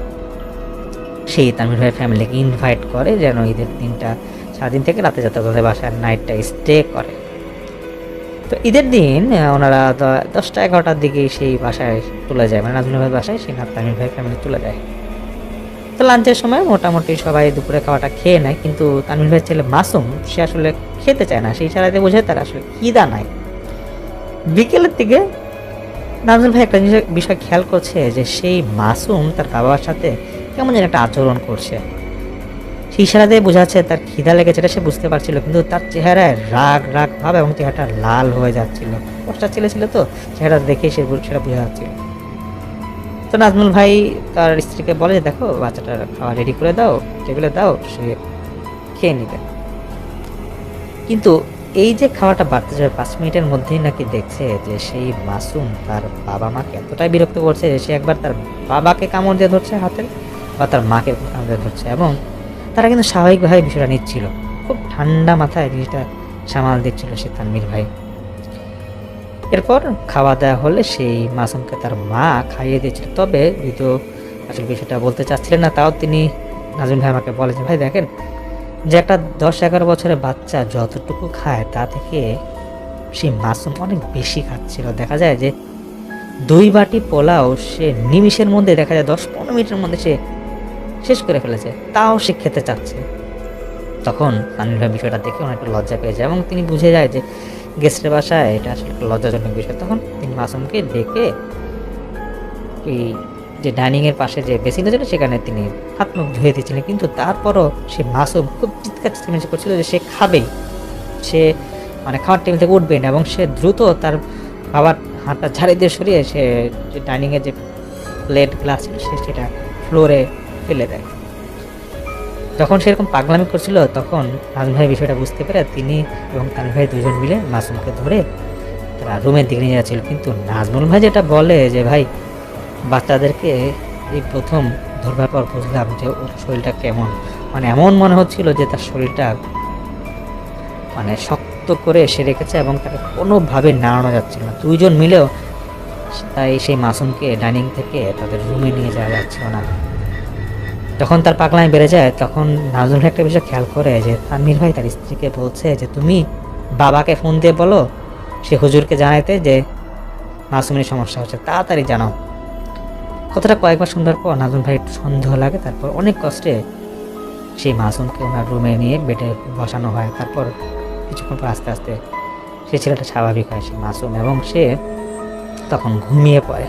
সেই তানভীর ভাইয়ের ফ্যামিলিকে ইনভাইট করে যেন ঈদের দিনটা সারাদিন থেকে রাতে যাতে তাদের বাসায় নাইটটা স্টে করে। তো ঈদের দিন ওনারা 10টা-11টার দিকে সেই বাসায় চলে যায়, মানে নাজমুল ভাইয়ের বাসায় সেই তানভীর ভাইয়ের ফ্যামিলি চলে যায়। তো লাঞ্চের সময় মোটামুটি সবাই দুপুরে খাওয়াটা খেয়ে নেয়, কিন্তু তানভীর ভাইয়ের ছেলে মাসুম সে আসলে খেতে চায় না। সেই ইশারাতে বোঝায় তার আসলে খিদা নাই। বিকেলের দিকে নাজমুল ভাই একটা বিষয় খেয়াল করছে যে সেই মাসুম তার বাবার সাথে কেমন যেন একটা আচরণ করছে। সেই ইশারা দিয়ে বোঝাচ্ছে তার খিদা লেগেছে, এটা সে বুঝতে পারছিল, কিন্তু তার চেহারায় রাগ রাগ ভাব এবং চেহারাটা লাল হয়ে যাচ্ছিল। কষ্টা ছেলে ছিল তো, চেহারা দেখে সেটা বোঝা যাচ্ছিল। তো নাজমুল ভাই তার স্ত্রীকে বলে যে দেখো বাচ্চাটার খাওয়া রেডি করে দাও, টেবিলে দাও, সে খেয়ে নিবে। কিন্তু এই যে খাওয়াটা বাড়তে যাবে 5 মিনিটের মধ্যেই নাকি দেখছে যে সেই মাসুম তার বাবা মাকে এতটাই বিরক্ত করছে যে সে একবার তার বাবাকে কামড় দিয়ে ধরছে হাতে, বা তার মাকে কামড় দিয়ে ধরছে। এবং তারা কিন্তু স্বাভাবিকভাবে বিষয়টা নিচ্ছিল, খুব ঠান্ডা মাথায় জিনিসটা সামাল দিচ্ছিল সে তানভীর ভাই। এরপর খাওয়া দাওয়া হলে সেই মাসুমকে তার মা খাইয়ে দিয়েছিল। তবে যদিও আসলে বিষয়টা বলতে চাচ্ছিলেন না, তাও তিনি নাজমুল ভাই আমাকে বলে যে ভাই দেখেন, যে একটা 10-11 বছরের বাচ্চা যতটুকু খায় তা থেকে সেই মাসুম অনেক বেশি খাচ্ছিল। দেখা যায় যে 2 বাটি পোলাও সে নিমিষের মধ্যে, দেখা যায় 10-15 মিনিটের মধ্যে সে শেষ করে ফেলেছে, তাও সে খেতে চাচ্ছে। তখন তানভীর ভাই বিষয়টা দেখে অনেক লজ্জা পেয়ে যায় এবং তিনি বুঝে যায় যে গেস্টের বাসায় এটা আসলে একটা লজ্জাজনক বিষয়। তখন তিনি মাসুমকে ডেকে এই যে ডাইনিংয়ের পাশে যে বেসিনটা ছিল সেখানে তিনি হাত মুখ ধুয়ে দিয়েছিলেন। কিন্তু তারপরও সে মাসুম খুব চিৎকার চেঁচামেচি করছিল যে সে খাবেই, সে মানে খাওয়ার টেবিল থেকে উঠবেই না। এবং সে দ্রুত তার বাবার হাতটা ঝাড়ি দিয়ে সরিয়ে সে যে ডাইনিংয়ের যে প্লেট গ্লাস ছিল সেটা ফ্লোরে ফেলে দেয়। যখন সেরকম পাগলামি করছিল তখন নাজমুল ভাই বিষয়টা বুঝতে পেরে তিনি এবং তানভীর ভাই দুজন মিলে মাসুমকে ধরে তারা রুমের দিকে নিয়ে যাচ্ছিল। কিন্তু নাজমুল ভাই যেটা বলে যে ভাই বাচ্চাদেরকে এই প্রথম ধরবার পর বুঝলাম যে ওর শরীরটা কেমন, মানে এমন মনে হচ্ছিল যে তার শরীরটা মানে শক্ত করে এসে রেখেছে এবং তাকে কোনোভাবে নাড়ানো যাচ্ছিল না। দুইজন মিলেও তাই সেই মাসুমকে ডাইনিং থেকে তাদের রুমে নিয়ে যাওয়া যাচ্ছিল না। যখন তার পাগলামি বেড়ে যায় তখন নাজমুল ভাই একটা বিষয় খেয়াল করে যে তানভীর ভাই তার স্ত্রীকে বলছে যে তুমি বাবাকে ফোন দিয়ে বলো সে হুজুরকে জানাইতে যে মাসুমের সমস্যা হচ্ছে, তাড়াতাড়ি জানাও। কথাটা কয়েকবার শুনবার পর নাজমুল ভাই একটু সন্দেহ লাগে। তারপর অনেক কষ্টে সেই মাসুমকে ওনার রুমে নিয়ে বেডে বসানো হয়। তারপর কিছুক্ষণ পর আস্তে আস্তে সেই ছেলেটা স্বাভাবিক হয়, সে মাসুম, এবং সে তখন ঘুমিয়ে পড়ে।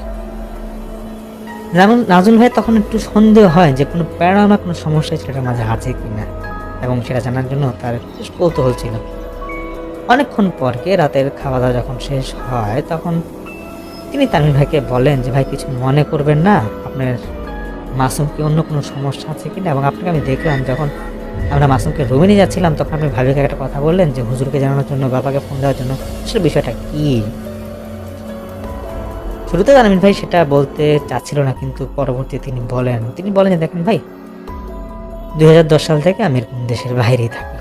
নাজমুল ভাই তখন একটু সন্দেহ হয় যে কোনো প্যারানর্মাল কোনো সমস্যা ছেলেটার মাঝে আছে কিনা, এবং সেটা জানার জন্য তার বেশ কৌতূহল ছিল। অনেকক্ষণ পর রাতের খাওয়া দাওয়া যখন শেষ হয় তখন তিনি তানভীর ভাইকে বলেন যে ভাই কিছু মনে করবেন না, আপনার মাসুমকে অন্য কোনো সমস্যা আছে কিনা, এবং আপনাকে আমি দেখলাম যখন আমরা মাসুমকে রুমে নিয়ে যাচ্ছিলাম তখন আপনি ভাবিকে একটা কথা বললেন যে হুজুরকে জানানোর জন্য, বাবাকে ফোন দেওয়ার জন্য, আসলে বিষয়টা কি? শুরুতে তানভীর ভাই সেটা বলতে চাচ্ছিল না, কিন্তু পরবর্তী তিনি বলেন যে দেখেন ভাই, 2010 সাল থেকে আমি এরকম দেশের বাইরেই থাকি।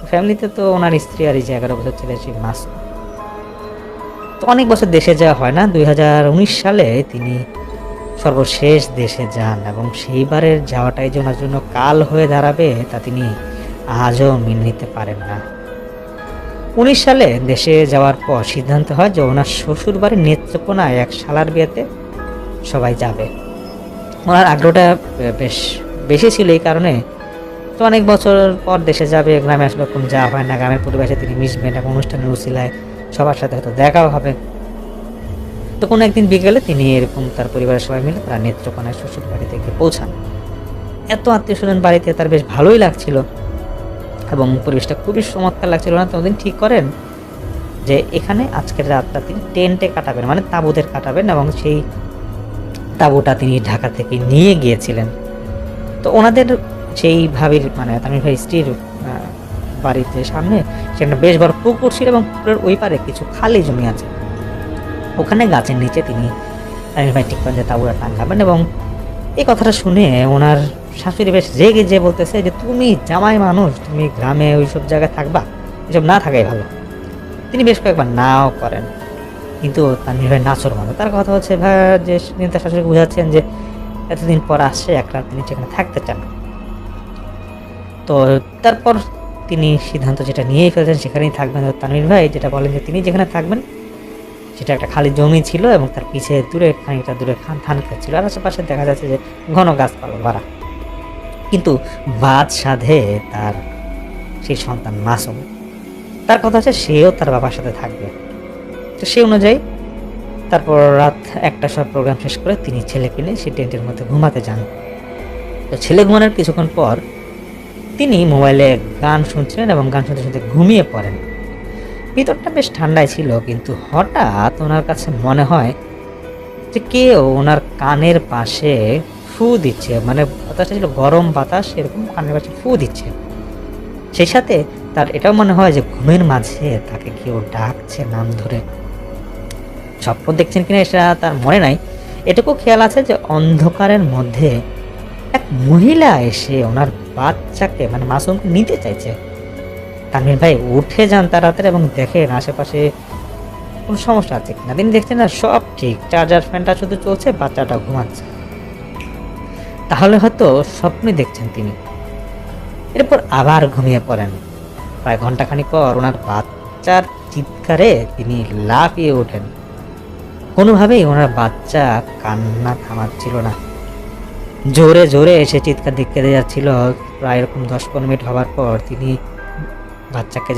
ফ্যামিলিতে তো ওনার স্ত্রী আর এই যে 11 বছর ছেলে সেই মাসুম। তো অনেক বছর দেশে যাওয়া হয় না। 2019 সালে তিনি সর্বশেষ দেশে যান এবং সেইবারের যাওয়াটাই যে ওনার জন্য কাল হয়ে দাঁড়াবে তা তিনি আজও মেনে নিতে পারেন না। 19 সালে দেশে যাওয়ার পর সিদ্ধান্ত হয় যে ওনার শ্বশুর বাড়ির নেত্রকোনায় এক শালার বিয়েতে সবাই যাবে। ওনার আগ্রহটা বেশ বেশি ছিল এই কারণে। তো অনেক বছর পর দেশে যাবে, গ্রামে আসলে কোনো যাওয়া হয় না, গ্রামের পরিবেশে তিনি মিশবেন এবং অনুষ্ঠানের উছিলায় সবার সাথে হয়তো দেখাও হবে। তো কোনো একদিন বিকেলে তিনি এরকম তার পরিবারের সবাই মিলে তারা নেত্রকোনায় শ্বশুর বাড়িতে গিয়ে পৌঁছান। এত আত্মীয় স্বজন বাড়িতে তার বেশ ভালোই লাগছিল এবং পরিবেশটা খুবই চমৎকার লাগছিল না। তো ওদিন ঠিক করেন যে এখানে আজকের রাতটা তিনি টেন্টে কাটাবেন, মানে তাঁবুদের কাটাবেন, এবং সেই তাঁবুটা তিনি ঢাকা থেকে নিয়ে গিয়েছিলেন। তো ওনাদের সেই ভাবির মানে তামিম ভাই স্ত্রীর বাড়িতে সামনে সেখানে বেশ বড় পুকুর ছিল এবং পুকুরের ওই পারে কিছু খালি জমি আছে। ওখানে গাছের নিচে তিনি তামিম ভাই ঠিক করেন যে তাঁবুটা টাঙ্গাবেন। এবং এই কথাটা শুনে ওনার শাশুড়ি বেশ রেগে যে বলতেছে যে তুমি জামাই মানুষ, তুমি গ্রামে ওইসব জায়গায় থাকবা, এসব না থাকাই ভালো। তিনি বেশ কয়েকবার নাও করেন, কিন্তু তামিম ভাই নাচর মানুষ। তার কথা হচ্ছে ভাই যে তিনি তার শাশুড়িকে বুঝাচ্ছেন যে এতদিন পর আসছে, এক রাত তিনি সেখানে থাকতে চান। তো তারপর তিনি সিদ্ধান্ত যেটা নিয়েই ফেলেছেন সেখানেই থাকবেন। তানভীর ভাই যেটা বলেন যে তিনি যেখানে থাকবেন সেটা একটা খালি জমি ছিল এবং তার পিছে দূরে খানিকটা দূরে ধান ক্ষেত ছিল, আর আশেপাশে দেখা যাচ্ছে যে ঘন গাছপালা ভরা। কিন্তু বাদ সাধে তার সেই সন্তান মাসুম, তার কথা হচ্ছে সেও তার বাবার সাথে থাকবে। তো সেই অনুযায়ী তারপর রাত 1টা সব প্রোগ্রাম শেষ করে তিনি ছেলেকে নিয়ে সেই টেন্টের মধ্যে ঘুমাতে যান। তো ছেলে ঘুমানোর কিছুক্ষণ পর তিনি মোবাইলে গান শুনছিলেন এবং গান শুনতে শুনতে ঘুমিয়ে পড়েন। ভিতরটা বেশ ঠান্ডাই ছিল, কিন্তু হঠাৎ ওনার কাছে মনে হয় যে কেউ ওনার কানের পাশে ফু দিচ্ছে, মানে বাতাসটা ছিল গরম বাতাস, এরকম কানের পাশে ফু দিচ্ছে। সেই সাথে তার এটাও মনে হয় যে ঘুমের মাঝে তাকে কেউ ডাকছে নাম ধরে। স্বপ্ন দেখছেন কিনা সেটা তার মনে নাই, এটুকু খেয়াল আছে যে অন্ধকারের মধ্যে এক মহিলা এসে ওনার বাচ্চাকে মানে মাসুমকে নিতে চাইছে। তানভীর ভাই উঠে যান তাড়াতাড়ি এবং দেখেন আশেপাশে কোনো সমস্যা আছে কিনা। তিনি দেখছেন না, সব ঠিক, চার্জার ফ্যানটা শুধু চলছে, বাচ্চাটা ঘুমাচ্ছে। তাহলে হয়তো স্বপ্নে দেখছেন তিনি। এরপর আবার ঘুমিয়ে পড়েন। প্রায় ঘন্টাখানিক পর ওনার বাচ্চার চিৎকারে তিনি লাফিয়ে ওঠেন। কোনোভাবেই ওনার বাচ্চা কান্না থামাচ্ছিল না, জোরে জোরে এসে চিৎকার দিকে যাচ্ছিল। প্রায় এরকম 10-15 মিনিট হওয়ার পর তিনি বাচ্চাকে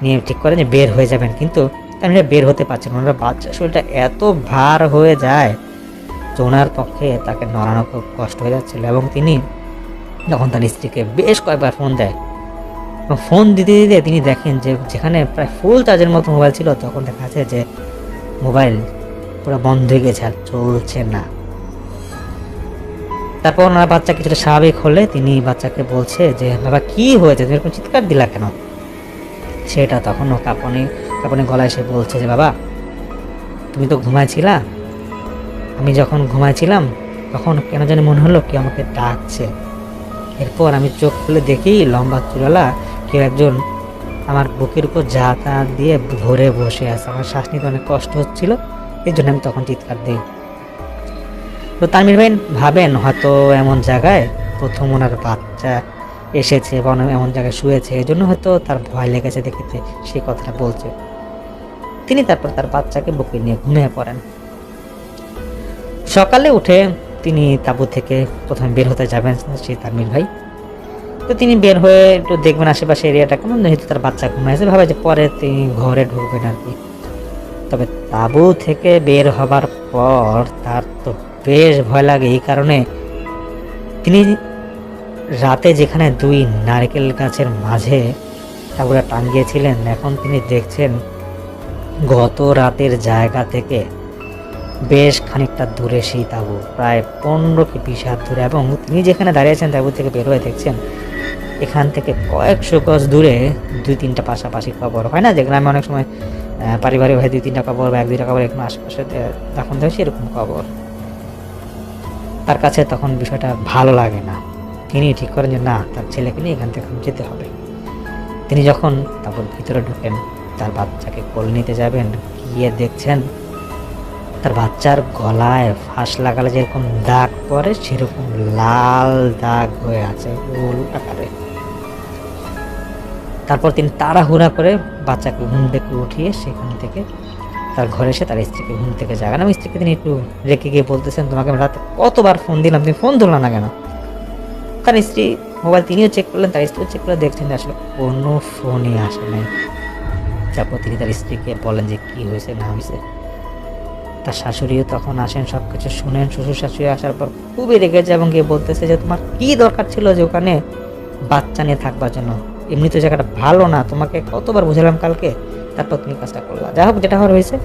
নিয়ে ঠিক করেন যে বের হয়ে যাবেন, কিন্তু তিনি বের হতে পারছেন। ওনার বাচ্চার শরীরটা এত ভার হয়ে যায় যে ওনার পক্ষে তাকে নড়ানো খুব কষ্ট হয়ে যাচ্ছিল। এবং তিনি যখন তার স্ত্রীকে বেশ কয়েকবার ফোন দেয় এবং ফোন দিতে দিতে তিনি দেখেন যে যেখানে প্রায় ফুল চার্জের মতো মোবাইল ছিল, তখন দেখা যাচ্ছে যে মোবাইল পুরো বন্ধ হয়ে গেছে, আর চলছে না। তারপর ওনার বাচ্চা কিছুটা স্বাভাবিক হলে তিনি বাচ্চাকে বলছে যে বাবা কি হয়েছে, তুমি এরকম চিৎকার দিলা কেন? সেটা তখন ও কাঁপনি গলায় সে বলছে যে বাবা তুমি তো ঘুমাইছিলা, আমি যখন ঘুমাইছিলাম তখন কেন জানি মনে হলো কেউ আমাকে ডাকছে। এরপর আমি চোখ খুলে দেখি লম্বা চুলালা কেউ একজন আমার বুকের উপর যা তা দিয়ে ধরে বসে আছে। আমার শ্বাস নিতে অনেক কষ্ট হচ্ছিল, এই জন্য আমি তখন চিৎকার দিই। তো তানভীর ভাই ভাবেন হয়তো এমন জায়গায় প্রথম ওনার বাচ্চা এসেছে বা এমন জায়গায় শুয়েছে, এই জন্য হয়তো তার ভয় লেগেছে দেখেছে সেই কথাটা বলছে। তিনি তারপর তার বাচ্চাকে বুকে নিয়ে ঘুমিয়ে পড়েন। সকালে উঠে তিনি তাঁবু থেকে প্রথমে বের হতে যাবেন সেই তানভীর ভাই। তো তিনি বের হয়ে একটু দেখবেন আশেপাশে এরিয়াটা কেমন, যেহেতু তার বাচ্চা ঘুমাইছে, ভাবে যে পরে তিনি ঘরে ঢুকবেন আর কি। তবে তাঁবু থেকে বের হবার পর তার তো বেশ ভয় লাগে। এই কারণে তিনি রাতে যেখানে 2 নারকেল গাছের মাঝে তাঁবুটা টাঙ্গিয়েছিলেন, এখন তিনি দেখছেন গত রাতের জায়গা থেকে বেশ খানিকটা দূরে সেই তাঁবু, প্রায় 15 কি 20 হাত দূরে। এবং তিনি যেখানে দাঁড়িয়েছেন তাঁবু থেকে বের হয়ে দেখছেন এখান থেকে কয়েকশো গজ দূরে 2-3টা পাশাপাশি কবর হয় না, যে গ্রামে অনেক সময় পারিবারিক ভাই 2-3টা কবর বা 1-2টা কবর এরকম আশেপাশে দাফন দেয়, সেরকম কবর। তার কাছে তখন বিষয়টা ভালো লাগে না। তিনি ঠিক করেন যে না, তার ছেলেকে নিয়ে এখান থেকে যেতে হবে। তিনি যখন তারপর ভিতরে ঢুকেন, তার বাচ্চাকে কোলে নিতে যাবেন, গিয়ে দেখছেন তার বাচ্চার গলায় ফাঁস লাগালে যেরকম দাগ পড়ে সেরকম লাল দাগ হয়ে আছে গোল আকারে। তারপর তিনি তাড়াহুড়া করে বাচ্চাকে ঘুম থেকে উঠিয়ে সেখান থেকে তার ঘরে এসে তার স্ত্রীকে ঘুম থেকে জাগান। এবং স্ত্রীকে তিনি একটু রেখে গিয়ে বলতেছেন, তোমাকে আমি রাতে কতবার ফোন দিলাম, তুমি ফোন ধরলা না কেন? তার স্ত্রী মোবাইল তিনিও চেক করলেন, তার স্ত্রীও চেক করে দেখছেন যে আসলে কোনো ফোনই আসে নাই। তারপর তিনি তার স্ত্রীকে বলেন যে কি হয়েছে না হয়েছে। তার শাশুড়িও তখন আসেন, সব কিছু শুনেন। শ্বশুর শাশুড়ি আসার পর খুবই রেগেছে এবং গিয়ে বলতেছে যে তোমার কি দরকার ছিল যে ওখানে বাচ্চা নিয়ে থাকবার জন্য? এমনি তো জায়গাটা ভালো না, তোমাকে কতবার বুঝালাম কালকে, তারপর তুমি কাজটা করলা। যাই হোক, যেটা হওয়ার হয়েছে।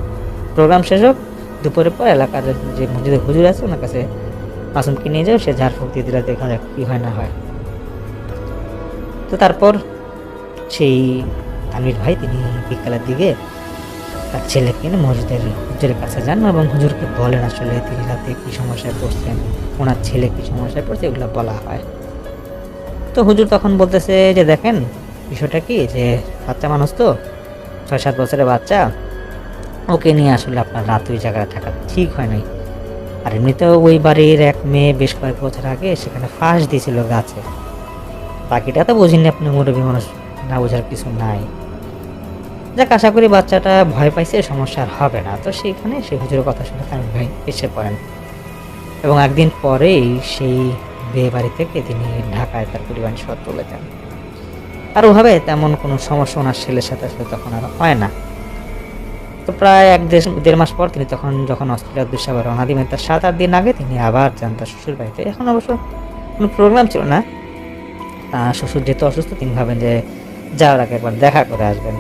প্রোগ্রাম শেষ হোক, দুপুরের পর এলাকার যে মসজিদের হুজুর আছে ওনার কাছে মাসুমকে নিয়ে যাও, সে ঝাড়ফুঁক দিয়ে দিলে দেখা যাক কি হয় না হয়। তো তারপর সেই তানভীর ভাই তিনি বিকালের দিকে তার ছেলেকে নিয়ে মসজিদের হুজুরের কাছে যান এবং হুজুরকে বলেন আসলে তিনি রাতে কী সমস্যায় পড়ছেন, ওনার ছেলে কী সমস্যায় পড়ছে, এগুলো বলা হয়। তো হুজুর তখন বলতেছে যে দেখেন বিষয়টা কি, যে বাচ্চা মানুষ তো 6-7 বছরের বাচ্চা, ওকে নিয়ে আসলে আপনার রাত ওই জায়গায় থাকা ঠিক হয় নাই। আর এমনিতেও ওই বাড়ির এক মেয়ে বেশ কয়েক বছর আগে সেখানে ফাঁস দিয়েছিল গাছে। বাকিটা তো বুঝিনি, আপনি মুরব্বী মানুষ, না বোঝার কিছু নাই। যাক, আশা করি বাচ্চাটা ভয় পাইছে, সমস্যা আর হবে না। তো সেখানে সেই হুজুরের কথা শুনে তানভীর ভাই এসে পড়েন এবং একদিন পরেই সেই বিয়ে বাড়ি থেকে তিনি ঢাকায় তার পরিবার সহ চলে যান। আর ওভাবে তেমন কোনো সমস্যা ওনার ছেলের সাথে আসলে তখন আর হয় না। তো প্রায় 1-1.5 মাস পর তিনি যখন অস্ট্রেলিয়ার উদ্দেশ্যে আবার রওনা দিবেন, তার 7-8 দিন আগে তিনি আবার যান তার শ্বশুর বাড়িতে। এখন অবশ্য কোনো প্রোগ্রাম ছিল না, শ্বশুর যেহেতু অসুস্থ তিনি ভাবেন যে যাওয়ার আগে একবার দেখা করে আসবেন।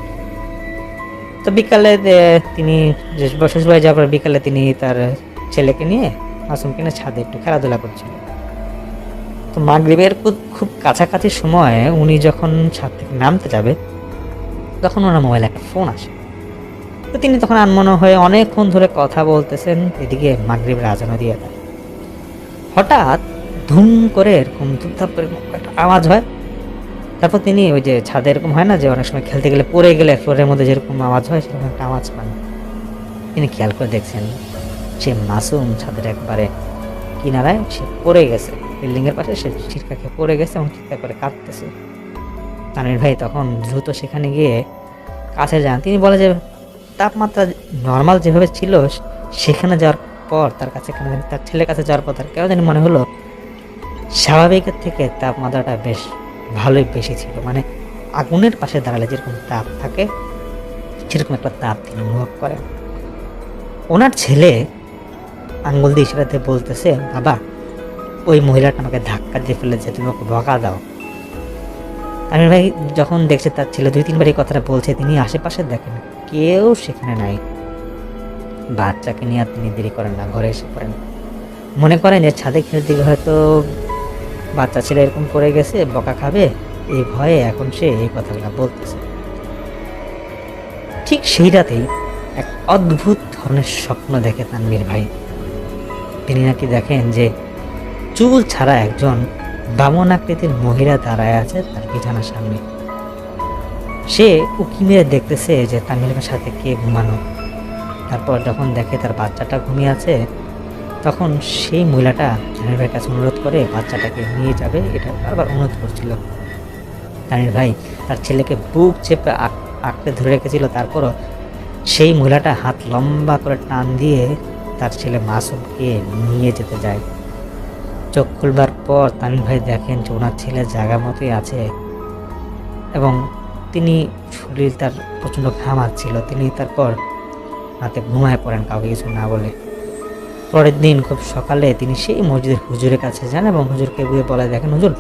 তো বিকালে তিনি শ্বশুর বাড়ি যাওয়ার পর বিকালে তিনি তার ছেলেকে নিয়ে মাসুমকে নিয়ে ছাদে একটু খেলাধুলা করছিলেন। তো মাগরিবের খুব কাছাকাছি সময়ে উনি যখন ছাদ থেকে নামতে যাবে তখন ওনার মোবাইলে একটা ফোন আসে। তো তিনি তখন আনমনা হয়ে অনেকক্ষণ ধরে কথা বলতেছেন, এদিকে মাগরিবের আজানও দিয়ে দেয়। হঠাৎ ধুম করে এরকম ধুপধাপ করে একটা আওয়াজ হয়। তারপর তিনি ওই যে ছাদে এরকম হয় না যে অনেক সময় খেলতে গেলে পড়ে গেলে ফ্লোরের মধ্যে যেরকম আওয়াজ হয় সেরকম একটা আওয়াজ পান। তিনি খেয়াল করে দেখছেন সে মাসুম ছাদের একবারে কিনারায় সে পড়ে গেছে, বিল্ডিংয়ের পাশে সে ছিটকা খেয়ে পড়ে গেছে এবং চিৎকার করে কাঁদতেছে। তানভীর ভাই তখন দ্রুত সেখানে গিয়ে কাছে যান। তিনি বলে যে তাপমাত্রা নর্মাল যেভাবে ছিল সেখানে যাওয়ার পর তার কাছে তার ছেলের কাছে যাওয়ার পর তার কেন জানি মনে হলো স্বাভাবিকের থেকে তাপমাত্রাটা বেশ ভালোই বেশি ছিল। মানে আগুনের পাশে দাঁড়ালে যেরকম তাপ থাকে সেরকম একটা তাপ তিনি অনুভব করেন। ওনার ছেলে আঙ্গুল দিয়ে ইশারাতে বলতেছে, বাবা ওই মহিলাটা আমাকে ধাক্কা দিয়ে ফেলেছে, তুমি ওকে বকা দাও। তানভীর ভাই যখন দেখছে তার ছেলে 2-3 বার এই কথাটা বলছে, তিনি আশেপাশে দেখেন কেউ সেখানে নাই। বাচ্চাকে নিয়ে আর তিনি দেরি করেন না, ঘরে এসে পড়েন। মনে করেন যে ছাদে খেলতে গিয়ে হয়তো বাচ্চা ছেলে এরকম পড়ে গেছে, বকা খাবে, এই ভয়ে এখন সে এই কথাগুলো বলতেছে। ঠিক সেই রাতেই এক অদ্ভুত ধরনের স্বপ্ন দেখে তানভীর ভাই। তিনি নাকি দেখেন যে চুল ছাড়া একজন বামন আকৃতির মহিলা দাঁড়ায় আছে তার বিছানার সামনে। সে উকি মেরে দেখতেছে যে তানভীরের সাথে কে ঘুমানো। তারপর যখন দেখে তার বাচ্চাটা ঘুমিয়ে আছে তখন সেই মহিলাটা তানভীর ভাইয়ের কাছে অনুরোধ করে বাচ্চাটাকে নিয়ে যাবে, এটা বারবার অনুরোধ করছিল। তানভীর ভাই তার ছেলেকে বুক চেপে আঁকড়ে ধরে রেখেছিল, তারপরও সেই মহিলাটা হাত লম্বা করে টান দিয়ে তার ছেলে মাসুমকে নিয়ে যেতে যায়। চোখ খুলবার পর তানভীর ভাই দেখেন যে ওনার ছেলে জায়গা মতোই আছে এবং তিনি শরীর তার প্রচণ্ড ঘামাচ্ছিল। তিনি তারপর রাতে ঘুমায় পড়েন কাউকে কিছু না বলে। পরের দিন খুব সকালে তিনি সেই মসজিদের হুজুরের কাছে যান এবং হুজুরকে গিয়ে বলে, দেখেন হুজুর,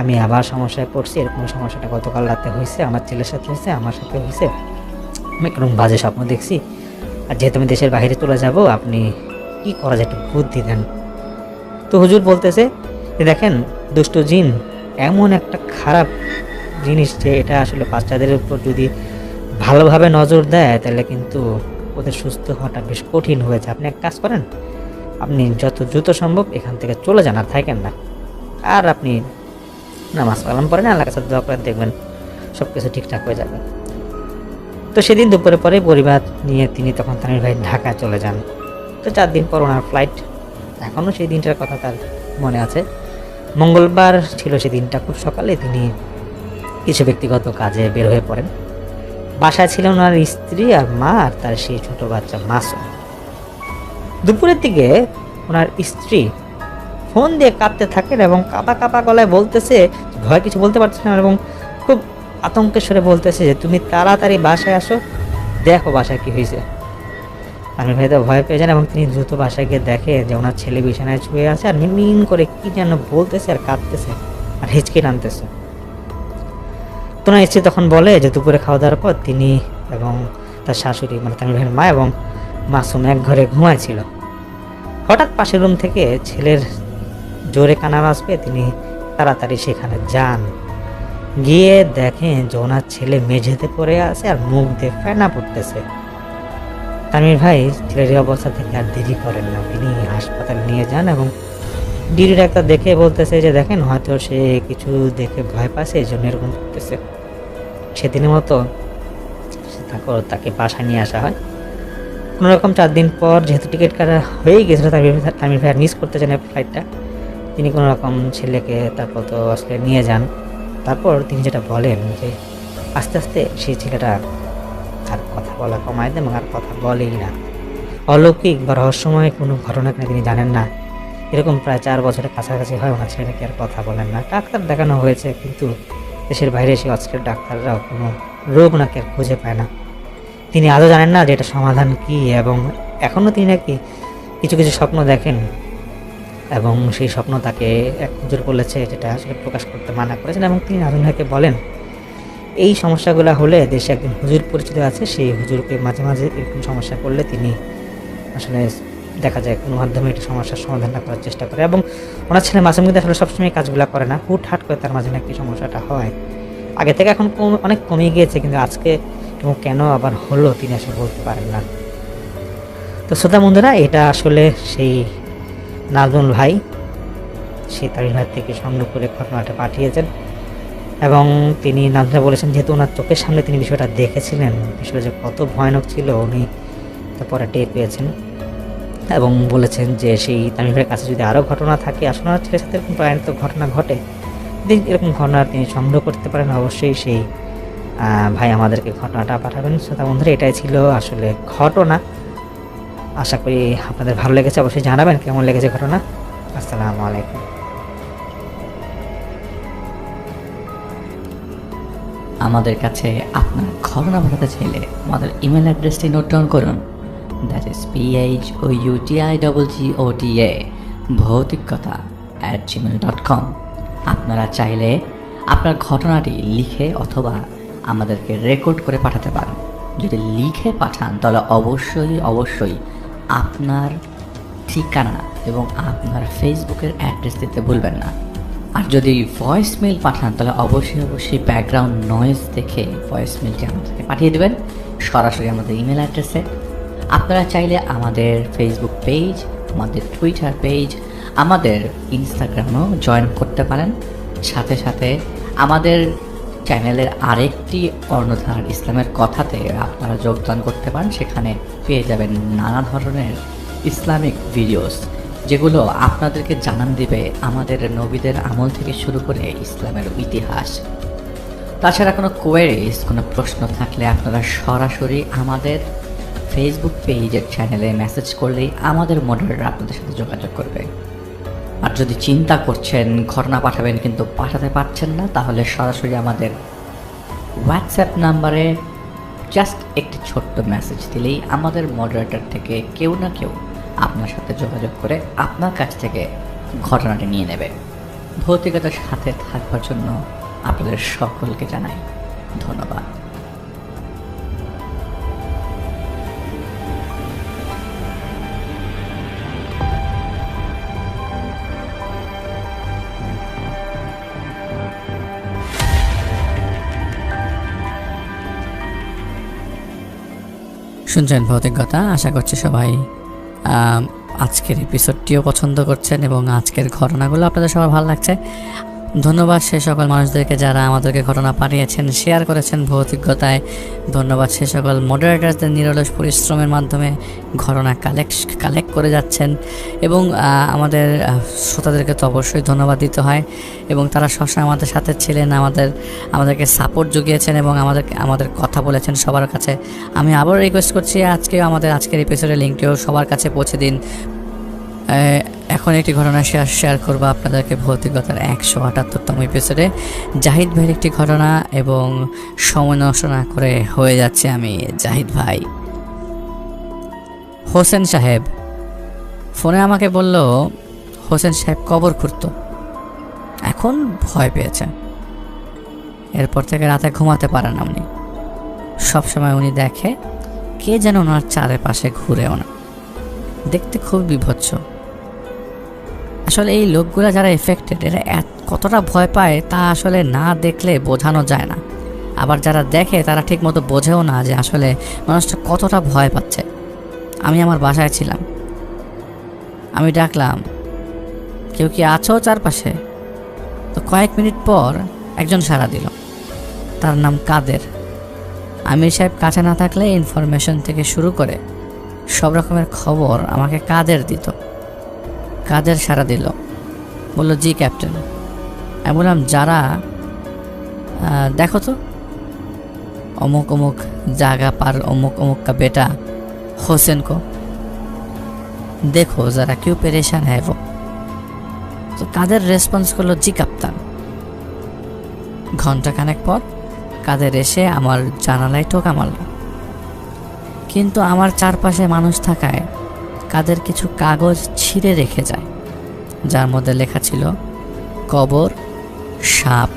আমি আবার সমস্যায় পড়ছি, এরকম সমস্যাটা গতকাল রাতে হয়েছে, আমার ছেলের সাথে হয়েছে, আমার সাথে হয়েছে, আমি এরকম বাজে স্বপ্ন দেখছি, আর যেহেতু আমি দেশের বাইরে চলে যাব, আপনি কি করা যায় একটু বুদ্ধি দেন। তো হুজুর বলতেছে যে দেখেন দুষ্ট জিন এমন একটা খারাপ জিনিস যে এটা আসলে বাচ্চাদের উপর যদি ভালোভাবে নজর দেয় তাহলে কিন্তু ওদের সুস্থ হওয়াটা বেশ কঠিন হয়েছে। আপনি এক কাজ করেন, আপনি যত দ্রুত সম্ভব এখান থেকে চলে যান, আর থাকেন না, আর আপনি নামাজ কালাম পড়েন, আল্লাহর কাছে দোয়া করে, দেখবেন সব কিছু ঠিকঠাক হয়ে যাবে। তো সেদিন দুপুরে পরে পরিবার নিয়ে তিনি তখন তামির ভাই ঢাকা চলে যান। তো 4 দিন পর ওনার ফ্লাইট। এখনও সেই দিনটার কথা তার মনে আছে। মঙ্গলবার ছিল সেই দিনটা, খুব সকালে তিনি কিছু ব্যক্তিগত কাজে বের হয়ে পড়েন। বাসায় ছিলেন ওনার স্ত্রী আর মা আর তার সেই ছোট বাচ্চা মাসুম। দুপুরের দিকে ওনার স্ত্রী ফোন দিয়ে কাঁদতে থাকেন এবং কাঁপা কাঁপা গলায় বলতেছে, ভয় কিছু বলতে পারছে না এবং খুব আতঙ্কের স্বরে বলতেছে যে তুমি তাড়াতাড়ি বাসায় আসো, দেখো বাসায় কি হয়েছে। তামির ভাই তো ভয় পেয়ে যান এবং তিনি দ্রুত বাসায় গিয়ে দেখে যে ওনার ছেলে বিছানায় শুয়ে আছে আর মিনমিন করে কি যেন বলতেছে আর কাঁদতেছে আর হিচকি টানতেছে। তো ওনার স্ত্রী তখন বলে যে দুপুরে খাওয়া দাওয়ার পর তিনি এবং তার শাশুড়ি মানে তামির ভাইয়ের মা এবং মাসুম এক ঘরে ঘুমাইছিল। হঠাৎ পাশের রুম থেকে ছেলের জোরে কান্না আওয়াজ পেয়ে তিনি তাড়াতাড়ি সেখানে যান। গিয়ে দেখেন যে ওনার ছেলে মেঝেতে পড়ে আছে আর মুখ দিয়ে ফেনা পড়তেছে। তামির ভাই ছেলের এই অবস্থা থেকে আর দেরি করেন না, তিনি হাসপাতালে নিয়ে যান এবং ডিউটি ডাক্তার দেখে বলতেছে যে দেখেন হয়তো সে কিছু দেখে ভয় পাচ্ছে, এই জন্য এরকম করতেছে। সেদিনের মতো তাকে বাসায় নিয়ে আসা হয়। কোনোরকম 4 দিন পর যেহেতু টিকিট কাটা হয়েই গেছিলো, তামির ভাই আর মিস করতে চান ফ্লাইটটা। তিনি কোনোরকম ছেলেকে তারপর তো অস্ট্রেলিয়া নিয়ে যান। তারপর তিনি যেটা বলেন যে আস্তে আস্তে সেই ছেলেটা আর কথা বলা কমায় দেন এবং আর কথা বলেই না। অলৌকিক বা রহস্যময় কোনো ঘটনা কিনা তিনি জানেন না। এরকম প্রায় 4 বছরের কাছাকাছি হয় ওনার ছেলেটাকে আর কথা বলেন না। ডাক্তার দেখানো হয়েছে কিন্তু দেশের বাইরে সেই অস্ট্রেলিয়ার ডাক্তাররাও কোনো রোগ নাকি আর খুঁজে পায় না। তিনি আজও জানেন না যে এটা সমাধান কি এবং এখনও তিনি নাকি কিছু কিছু স্বপ্ন দেখেন এবং সেই স্বপ্ন তাকে এক হুজুর বলেছে যেটা আসলে প্রকাশ করতে মানা করেছেন এবং তিনি আজম ভাইকে বলেন এই সমস্যাগুলো হলে দেশে একজন হুজুর পরিচিত আছে, সেই হুজুরকে মাঝে মাঝে এরকম সমস্যা করলে তিনি আসলে দেখা যায় কোনো মাধ্যমে এটা সমস্যার সমাধানটা করার চেষ্টা করে। এবং ওনার ছেলে মাসুম কিন্তু আসলে সবসময় কাজগুলো করে না, হুটহাট করে তার মাঝে নাকি সমস্যাটা হয়। আগে থেকে এখন অনেক কমে গিয়েছে, কিন্তু আজকে এবং কেন আবার হলো তিনি আসলে বলতে পারেন না। তো শ্রোতা বন্ধুরা, এটা আসলে সেই নাজমুল ভাই সেই তামির ভাই থেকে সংগ্রহ করে ঘটনাটা পাঠিয়েছেন এবং তিনি নাজমুল বলেছেন যেহেতু ওনার চোখের সামনে তিনি বিষয়টা দেখেছিলেন, বিষয়টা যে কত ভয়ানক ছিল উনি তারপরে টের পেয়েছেন এবং বলেছেন যে সেই তামির ভাইয়ের কাছে যদি আরও ঘটনা থাকে, আসলে ওনার ছেলের সাথে এরকম প্রায়ত ঘটনা ঘটে, যদি এরকম ঘটনা তিনি সংগ্রহ করতে পারেন অবশ্যই সেই ভাই আমাদেরকে ঘটনাটা পাঠাবেন। শ্রোতা বন্ধুরা, এটাই ছিল আসলে ঘটনা। আশা করি আপনাদের ভালো লেগেছে, অবশ্যই জানাবেন কেমন লেগেছে ঘটনা। আসসালামু আলাইকুম। আমাদের কাছে আপনার ঘটনা পাঠাতে চাইলে আমাদের ইমেল অ্যাড্রেসটি নোট ডাউন করুন। That is PHOUTIGGOTA ভৌতিকতা@gmail.com। আপনারা চাইলে আপনার ঘটনাটি লিখে অথবা আমাদেরকে রেকর্ড করে পাঠাতে পারেন। যদি লিখে পাঠান তাহলে অবশ্যই আপনার ঠিকানা এবং আপনার ফেসবুকের অ্যাড্রেস দিতে ভুলবেন না। আর যদি ভয়েস মেল পাঠান তাহলে অবশ্যই ব্যাকগ্রাউন্ড নয়েজ দেখে ভয়েস মেলটি আমাদেরকে পাঠিয়ে দেবেন সরাসরি আমাদের ইমেল অ্যাড্রেসে। আপনারা চাইলে আমাদের ফেসবুক পেজ, আমাদের টুইটার পেজ, আমাদের ইনস্টাগ্রামও জয়েন করতে পারেন। সাথে সাথে আমাদের চ্যানেলের আরেকটি কর্ণধার ইসলামের কথাতে আপনারা যোগদান করতে পারেন। সেখানে পেয়ে যাবেন নানা ধরনের ইসলামিক ভিডিওস, যেগুলো আপনাদেরকে জানান দিবে আমাদের নবীদের আমল থেকে শুরু করে ইসলামের ইতিহাস। তাছাড়া কোনো কোয়েরিজ, কোনো প্রশ্ন থাকলে আপনারা সরাসরি আমাদের ফেসবুক পেজের চ্যানেলে মেসেজ করলেই আমাদের মডারেটর আপনাদের সাথে যোগাযোগ করবে। আর যদি চিন্তা করছেন ঘটনা পাঠাবেন কিন্তু পাঠাতে পারছেন না, তাহলে সরাসরি আমাদের হোয়াটসঅ্যাপ নাম্বারে জাস্ট একটি ছোট্ট মেসেজ দিলেই আমাদের মডারেটর থেকে কেউ না কেউ আপনার সাথে যোগাযোগ করে আপনার কাছ থেকে ঘটনাটি নিয়ে নেবে। ভৌতিকতার সাথে থাকবার জন্য আপনাদের সকলকে জানাই ধন্যবাদ। শুনছেন ভৌতিকতা, আশা করছি সবাই আজকের এপিসোডটিও পছন্দ করছেন এবং আজকের ঘটনাগুলো আপনাদের সবার ভালো লাগছে। ধন্যবাদ সে সকল মানুষদেরকে যারা আমাদেরকে ঘটনা পাঠিয়েছেন, শেয়ার করেছেন ভৌতিকতায়। ধন্যবাদ সে সকল মডারেটারদের নিরলস পরিশ্রমের মাধ্যমে ঘটনা কালেক্ট করে যাচ্ছেন। এবং আমাদের শ্রোতাদেরকে তো অবশ্যই ধন্যবাদ দিতে হয়, এবং তারা সবসময় আমাদের সাথে ছিলেন, আমাদেরকে সাপোর্ট জুগিয়েছেন এবং আমাদের কথা বলেছেন সবার কাছে। আমি আবার রিকোয়েস্ট করছি আজকের এপিসোডের লিঙ্কটিও সবার কাছে পৌঁছে দিন। এখন একটি ঘটনা শেয়ার করবো আপনাদেরকে ভৌতিকতার 178তম এপিসোডে। জাহিদ ভাইয়ের একটি ঘটনা, এবং সময় নষ্ট না করে হয়ে যাচ্ছে আমি জাহিদ ভাই। হোসেন সাহেব ফোনে আমাকে বলল হোসেন সাহেব কবর খুঁড়ত, এখন ভয় পেয়েছে। এরপর থেকে রাতে ঘুমাতে পারেন না উনি। সবসময় উনি দেখে কে যেন ওনার চারপাশে ঘুরেও না, দেখতে খুব বিভৎস। আসলে এই লোকগুলা যারা এফেক্টেড, এরা কতটা ভয় পায় তা আসলে না দেখলে বোঝানো যায় না। আবার যারা দেখে তারা ঠিক মতো বোঝেও না যে আসলে মানুষটা কতটা ভয় পাচ্ছে। আমি আমার বাসায় ছিলাম, আমি ডাকলাম, কেউ কি আছো চারপাশে? তো কয়েক মিনিট পর একজন সাড়া দিল। তার নাম কাদের। আমির সাহেব কাছে না থাকলে ইনফরমেশন থেকে শুরু করে সব রকমের খবর আমাকে কাদের দিত। কাদের সাড়া দিল, বলল জি ক্যাপ্টেন। আমি বললাম যারা দেখো তো অমুক অমুক জায়গা পার অমুক অমুক কা বেটা হোসেন को देखो जरा क्यों परेशान है वो। তো কাদের রেসপন্স করলো জি কাপ্তান। ঘন্টাখানেক পর কাদের এসে আমার জানালায় টোকা মারল, কিন্তু আমার চারপাশে মানুষ থাকায় কাদের কিছু কাগজ ছিঁড়ে রেখে যায়, যার মধ্যে লেখা ছিল কবর, সাপ।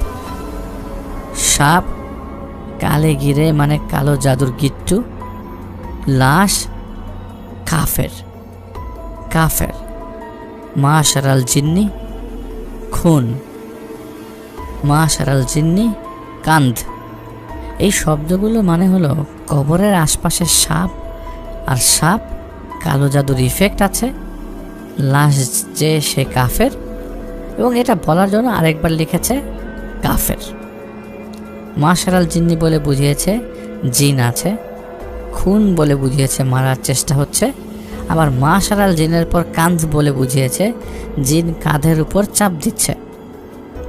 সাপ কালে গিরে মানে কালো জাদুর গিট্টু, লাশ কাফের, কাফের মাশারাল জিন্নি, খুন মাশারাল জিন্নি, কান্ধ। এই শব্দগুলো মানে হলো কবরের আশপাশে সাপ, আর সাপ কালো জাদুর ইফেক্ট আছে, লাশ যে সে কাফের। এবং এটা বলার জন্য আরেকবার লিখেছে কাফের। মাশারাল জিন্নি বলে বুঝিয়েছে জিন আছে, খুন বলে বুঝিয়েছে মারার চেষ্টা হচ্ছে, আবার মাশারাল জিনের পর কান্ধ বলে বুঝিয়েছে জিন কাঁধের উপর চাপ দিচ্ছে,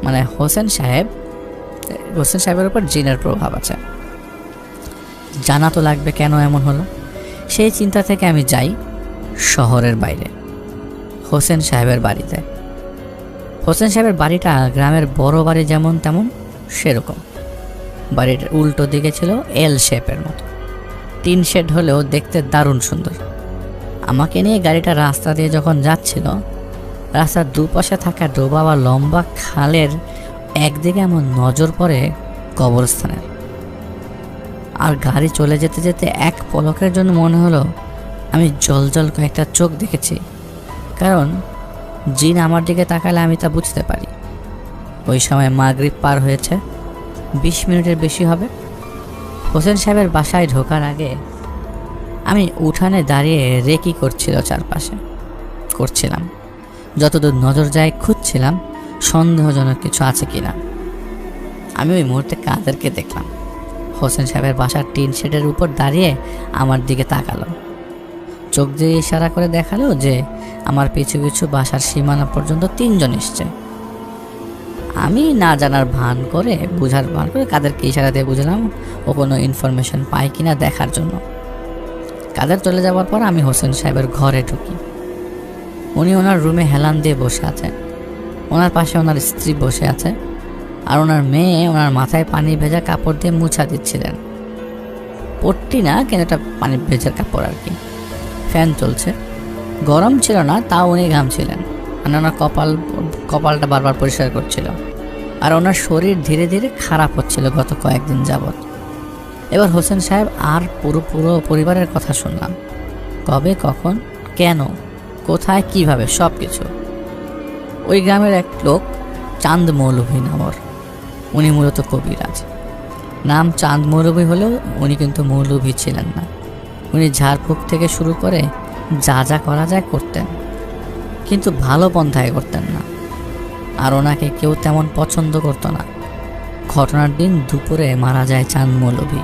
মানে হোসেন সাহেবের উপর জিনের প্রভাব আছে। জানা তো লাগবে কেন এমন হলো। সেই চিন্তা থেকে আমি যাই শহরের বাইরে, হোসেন সাহেবের বাড়িতে। হোসেন সাহেবের বাড়িটা গ্রামের বড় বাড়ি যেমন তেমন সেরকম। বাড়ির উল্টো দিকে ছিল এল শেপের মতো, টিন শেড হলেও দেখতে দারুণ সুন্দর। আমাকে নিয়ে গাড়িটা রাস্তা দিয়ে যখন যাচ্ছিল, রাস্তার দুপাশে থাকা ডোবা বা লম্বা খালের একদিকে আমার নজর পড়ে কবরস্থানের। আর গাড়ি চলে যেতে যেতে এক পলকের জন্য মনে হলো আমি জল কয়েকটা চোখ দেখেছি, কারণ জিন আমার দিকে তাকালে আমি তা বুঝতে পারি। ওই সময় মাগরিব পার হয়েছে, 20 মিনিটের বেশি হবে। হোসেন সাহেবের বাসায় ঢোকার আগে আমি উঠানে দাঁড়িয়ে রেকি করছিলাম। যতদূর নজর যায় খুঁজছিলাম সন্দেহজনক কিছু আছে কিনা। আমি ওই মুহূর্তে কাদেরকে দেখলাম হোসেন সাহেবের বাসার টিন শেডের উপর দাঁড়িয়ে আমার দিকে তাকালো, চোখ দিয়ে ইশারা করে দেখালো যে আমার পিছু পিছু বাসার সীমানা পর্যন্ত 3 জন এসছে। আমি না জানার বুঝার ভান করে কাদেরকে ইশারা দিয়ে বুঝলাম ও কোনো ইনফরমেশন পায় কিনা দেখার জন্য। কাদের চলে যাওয়ার পর আমি হোসেন সাহেবের ঘরে ঢুকি। উনি ওনার রুমে হেলান দিয়ে বসে আছেন, ওনার পাশে ওনার স্ত্রী বসে আছে, আর ওনার মেয়ে ওনার মাথায় পানি ভেজা কাপড় দিয়ে মুছা দিচ্ছিলেন। পট্টি না, কিন্তু একটা পানি ভেজার কাপড় আর কি। ফ্যান চলছে, গরম ছিল না, তাও উনি ঘামছিলেন। মানে ওনার কপালটা বারবার পরিষ্কার করছিল, আর ওনার শরীর ধীরে ধীরে খারাপ হচ্ছিল গত কয়েকদিন যাবৎ। এবার হোসেন সাহেব আর পুরো পরিবারের কথা শুনলাম, কবে, কখন, কেন, কোথায়, কিভাবে, সব কিছু। ওই গ্রামের এক লোক চাঁদ মৌলভী নামর, উনি মূলত কবিরাজ। নাম চাঁদ মৌলভী হলেও উনি কিন্তু মৌলভী ছিলেন না। উনি ঝাড়ফুঁক থেকে শুরু করে যা যা করা যায় করতেন, কিন্তু ভালো পন্থায় করতেন না। আর ওনাকে কেউ তেমন পছন্দ করতো না। ঘটনার দিন দুপুরে মারা যায় চাঁদ মৌলভী।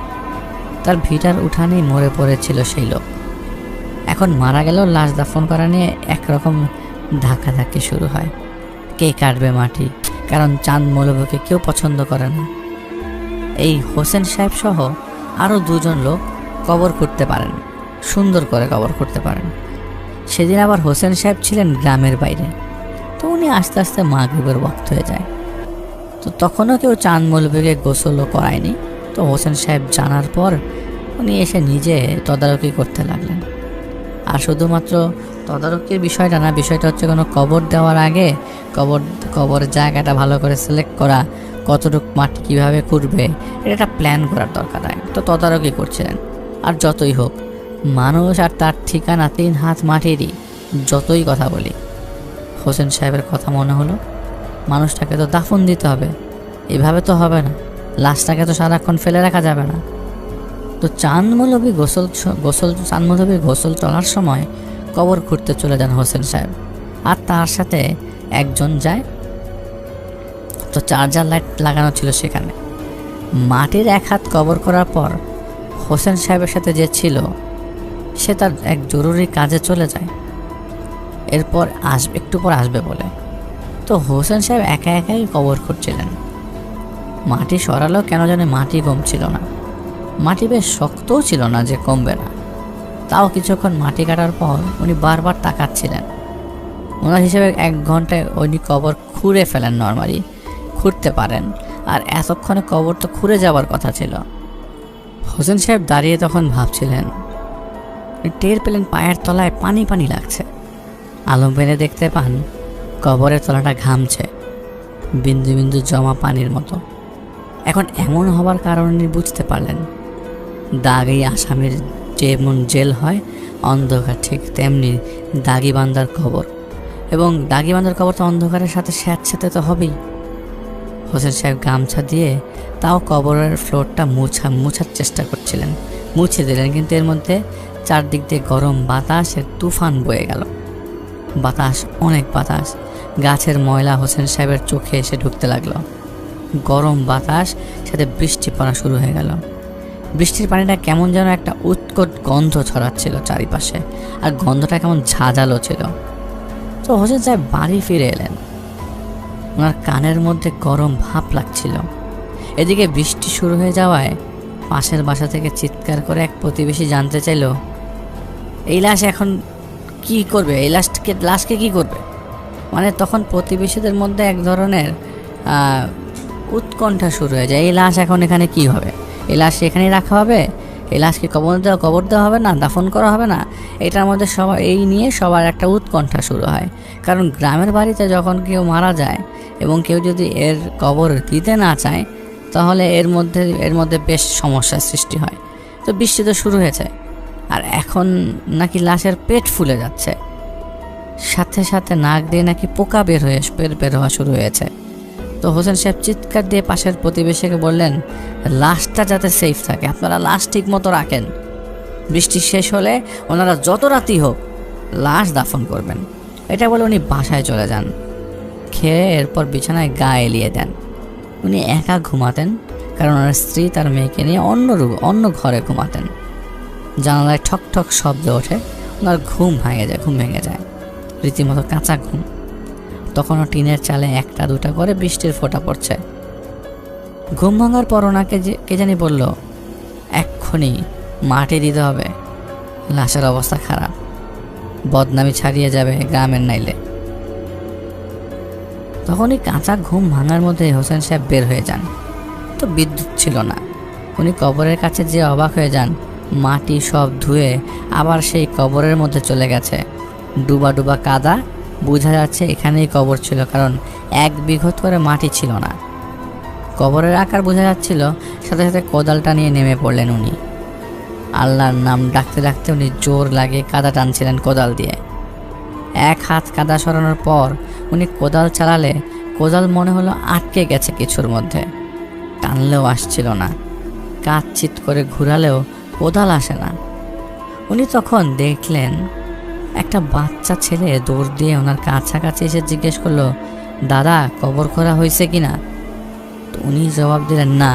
তার ভিটার উঠানেই মরে পড়েছিল সেই লোক। এখন মারা গেলেও লাশ দাফন করা নিয়ে একরকম ধাক্কাধাক্কি শুরু হয়। কে কাটবে মাটি, কারণ চাঁদ মৌলভীকে কেউ পছন্দ করে না। এই হোসেন সাহেব সহ আরও দুজন লোক কবর করতে পারেন, সুন্দর করে কবর করতে পারেন। সেদিন আবার হোসেন সাহেব ছিলেন গ্রামের বাইরে, তো উনি আস্তে আস্তে মাগরিবের ওয়াক্ত হয়ে যায়। তো তখনও কেউ চাঁদ মৌলভীকে গোসলও করায়নি। তো হোসেন সাহেব জানার পর উনি এসে নিজে তদারকি করতে লাগলেন। আর শুধুমাত্র তদারকির বিষয়টা না, বিষয়টা হচ্ছে কোনো কবর দেওয়ার আগে কবরের জায়গাটা ভালো করে সিলেক্ট করা, কতটুকু মাটি কীভাবে খুঁড়বে, এটা একটা প্ল্যান করার দরকার হয়। তো তদারকি করছিলেন। আর যতই হোক, মানুষ আর তার ঠিকানা 3 হাত মাটিরই। যতই কথা বলি, হোসেন সাহেবের কথা মনে হলো, মানুষটাকে তো দাফন দিতে হবে, এভাবে তো হবে না, লাশটাকে তো সারাক্ষণ ফেলে রাখা যাবে না। তো চাঁদ মৌলভী গোসল চলার সময় কবর খুঁড়তে চলে যান হোসেন সাহেব, আর তার সাথে একজন যায়। তো চার্জার লাইট লাগানো ছিল সেখানে। মাটির 1 হাত কবর করার পর হোসেন সাহেবের সাথে যে ছিল সে তার এক জরুরি কাজে চলে যায়, এরপর একটু পর আসবে বলে। তো হোসেন সাহেব একা একাই কবর খুঁড়ছিলেন। মাটি সরালেও কেন জানে মাটি কমছিল না। মাটি বেশ শক্তও ছিল না যে কমবে না। তাও কিছুক্ষণ মাটি কাটার পর উনি বারবার তাকাচ্ছিলেন। ওনার হিসেবে 1 ঘন্টায় উনি কবর খুঁড়ে ফেলেন, নর্মালি খুঁড়তে পারেন। আর এতক্ষণে কবর তো খুঁড়ে যাওয়ার কথা ছিল। হোসেন সাহেব দাঁড়িয়ে তখন ভাবছিলেন, টের পেলেন পায়ের তলায় পানি পানি লাগছে। আলম পেলে দেখতে পান কবরের তলাটা ঘামছে, বিন্দু বিন্দু জমা পানির মতো। এখন এমন হবার কারণ উনি বুঝতে পারলেন, দাগি আসামির যেমন জেল হয় অন্ধকার, ঠিক তেমনি দাগি বান্দার কবর। এবং দাগি বান্দার কবর তো অন্ধকারের সাথে স্যাঁতস্যাঁতে তো হবেই। হোসেন সাহেব গামছা দিয়ে তাও কবরের ফ্লোরটা মুছার চেষ্টা করছিলেন। মুছে দিলেন, কিন্তু এর মধ্যে চারদিক দিয়ে গরম বাতাসের তুফান বয়ে গেল। বাতাস, অনেক বাতাস। গাছের ময়লা হোসেন সাহেবের চোখে এসে ঢুকতে লাগলো। গরম বাতাস সাথে বৃষ্টি পড়া শুরু হয়ে গেল। বৃষ্টির পানিটা কেমন যেন একটা উৎকট গন্ধ ছড়াচ্ছিল চারিপাশে, আর গন্ধটা কেমন ঝাঁঝালো ছিল। তো হোসেন সাহেব বাড়ি ফিরে এলেন। ওনার কানের মধ্যে গরম ভাপ লাগছিল। এদিকে বৃষ্টি শুরু হয়ে যাওয়ায় পাশের বাসা থেকে চিৎকার করে এক প্রতিবেশী জানতে চাইল, এই লাশ এখন কি করবে, এই লাশকে কি করবে। মানে তখন প্রতিবেশীদের মধ্যে এক ধরনের উৎকণ্ঠা শুরু হয়ে যায়, এই লাশ এখন এখানে কি হবে, এই লাশ এখানেই রাখা হবে, এই লাশকে কবর দেওয়া হবে না, দাফন করা হবে না। এটার মধ্যে এই নিয়ে সবার একটা উৎকণ্ঠা শুরু হয়। কারণ গ্রামের বাড়িতে যখন কেউ মারা যায় এবং কেউ যদি এর কবর দিতে না চায়, তাহলে এর মধ্যে বেশ সমস্যার সৃষ্টি হয়। তো বৃষ্টি তো শুরু হয়েছে, আর এখন নাকি লাশের পেট ফুলে যাচ্ছে, সাথে সাথে নাক দিয়ে নাকি পোকা বের হওয়া শুরু হয়েছে। তো হোসেন সাহেব চিৎকার দিয়ে পাশের প্রতিবেশীকে বললেন, লাশটা যাতে সেফ থাকে, আপনারা লাশ ঠিক মতো রাখেন। বৃষ্টি শেষ হলে ওনারা যত রাতই হোক লাশ দাফন করবেন। এটা বলে উনি বাসায় চলে যান। খেয়ে এরপর বিছানায় গা এলিয়ে দেন। উনি একা ঘুমাতেন, কারণ ওনার স্ত্রী তার মেয়েকে নিয়ে অন্য ঘরে ঘুমাতেন। জানালায় ঠক ঠক শব্দ ওঠে, ওনার ঘুম ভেঙে যায় রীতিমতো কাঁচা ঘুম। তখনও টিনের চালে 1-2 করে বৃষ্টির ফোঁটা পড়ছে। ঘুম ভাঙার পর ওনাকে কে জানি বলল, এক্ষুনি মাটি দিতে হবে, লাশের অবস্থা খারাপ, বদনামি ছাড়িয়ে যাবে গ্রামের নাইলে। তখনই কাঁচা ঘুম ভাঙার মধ্যে হোসেন সাহেব বের হয়ে যান। তো বিদ্যুৎ ছিল না। উনি কবরের কাছে যে অবাক হয়ে যান, মাটি সব ধুয়ে আবার সেই কবরের মধ্যে চলে গেছে। ডুবা ডুবা কাদা, বোঝা যাচ্ছে এখানেই কবর ছিল, কারণ 1 বিঘত করে মাটি ছিল না। কবরের আকার বোঝা যাচ্ছিল। সাথে সাথে কোদালটা নিয়ে নেমে পড়লেন উনি। আল্লাহর নাম ডাকতে ডাকতে উনি জোর লাগিয়ে কাদা টানছিলেন কোদাল দিয়ে। 1 হাত কাদা সরানোর পর উনি কোদাল চালালে কোদাল মনে হলো আটকে গেছে কিছুর মধ্যে, টানলেও আসছিল না। কাজ চিত করে ঘুরালেও কোদাল আসে না। উনি তখন দেখলেন একটা বাচ্চা ছেলে দৌড় দিয়ে ওনার কাছাকাছি এসে জিজ্ঞেস করলো, দাদা কবর করা হয়েছে কিনা? তো উনি জবাব দিলেন না।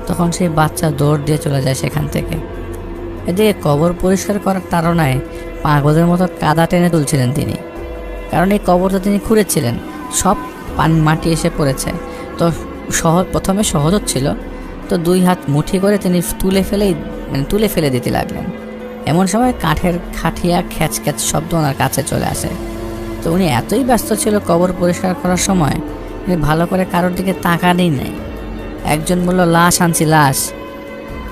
তখন সেই বাচ্চা দৌড় দিয়ে চলে যায় সেখান থেকে। এদিকে কবর পরিষ্কার করার তাড়নায় পাগলের মতো কাদা টেনে তুলছিলেন তিনি, কারণ এই কবরটা তিনি খুঁড়েছিলেন, সব মাটি এসে পড়েছে। তো প্রথমে সহজ হচ্ছিল, তো 2 হাত মুঠি করে তিনি তুলে ফেলে দিতে লাগলেন। এমন সময় কাঠের খাটিয়া খ্যাচ খ্যাচ শব্দ ওনার কাছে চলে আসে। তো উনি এতই ব্যস্ত ছিল কবর পরিষ্কার করার সময়, উনি ভালো করে কারোর দিকে তাকানই নাই। একজন বলল, লাশ আনছি, লাশ।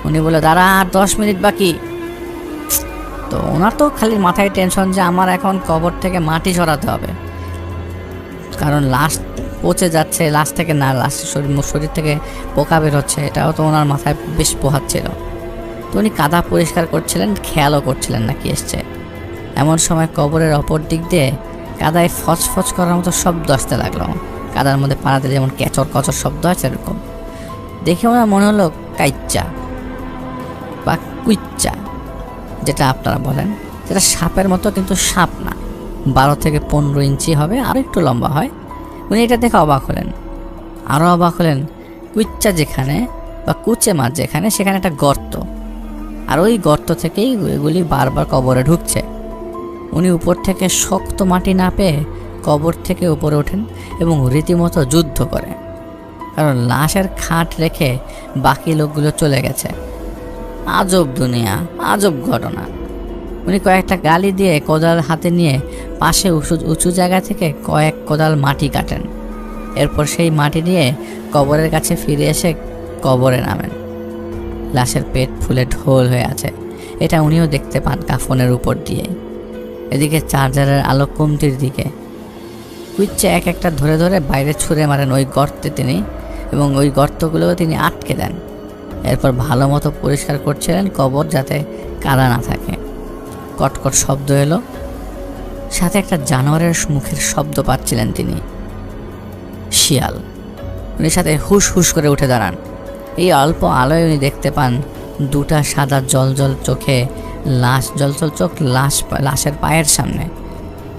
উনি বলল, দাঁড়া, আর 10 মিনিট বাকি। তো ওনার তো খালি মাথায় টেনশন যে আমার এখন কবর থেকে মাটি সরাতে হবে, কারণ লাশ পচে যাচ্ছে, লাশ থেকে না, লাশ শরীর থেকে পোকা বের হচ্ছে, এটাও তো ওনার মাথায় বেশ পোহাচ্ছিল। তো উনি কাদা পরিষ্কার করছিলেন, খেয়ালও করছিলেন না কি এসছে। এমন সময় কবরের অপর দিক দিয়ে কাদায় ফচফচ করার মতো শব্দ আসতে লাগলো। কাদার মধ্যে পা দিলে যেমন ক্যাচর কচর শব্দ আছে এরকম। দেখে ওনার মনে হলো কাইচ্চা বা কুইচ্চা, যেটা আপনারা বলেন, যেটা সাপের মতো, কিন্তু সাপ না, 12 থেকে 15 ইঞ্চি হবে, আরও একটু লম্বা হয়। উনি এটা দেখে অবাক হলেন, আরও অবাক হলেন। কুইচ্চা যেখানে বা কুচে মাছ যেখানে, সেখানে একটা গর্ত, আর ওই গর্ত থেকেই এগুলি বারবার কবরে ঢুকছে। উনি উপর থেকে শক্ত মাটি না পেয়ে কবর থেকে উপরে ওঠেন এবং রীতিমতো যুদ্ধ করে, কারণ লাশের খাট রেখে বাকি লোকগুলো চলে গেছে। আজব দুনিয়া, আজব ঘটনা। উনি কয়েকটা গালি দিয়ে কোদাল হাতে নিয়ে পাশে উঁচু জায়গা থেকে কয়েক কোদাল মাটি কাটেন। এরপর সেই মাটি নিয়ে কবরের কাছে ফিরে এসে কবরে নামেন। লাশের পেট ফুলে ঢোল হয়ে আছে, এটা উনিও দেখতে পান কাফনের উপর দিয়ে। এদিকে চার্জারের আলো কমতির দিকে। কুইচ্চে এক একটা ধরে ধরে বাইরে ছুঁড়ে মারেন ওই গর্তে তিনি, এবং ওই গর্তগুলোও তিনি আটকে দেন। এরপর ভালো মতো পরিষ্কার করছিলেন কবর, যাতে কাদা না থাকে। কটকট শব্দ এলো, সাথে একটা জানোয়ারের মুখের শব্দ পাচ্ছিলেন তিনি, শিয়াল। উনি সাথে হুস হুস করে উঠে দাঁড়ান। এই অল্প আলোয় উনি দেখতে পান 2টা সাদা জলজল চোখে লাশ, জলজল চোখ লাশের পায়ের সামনে,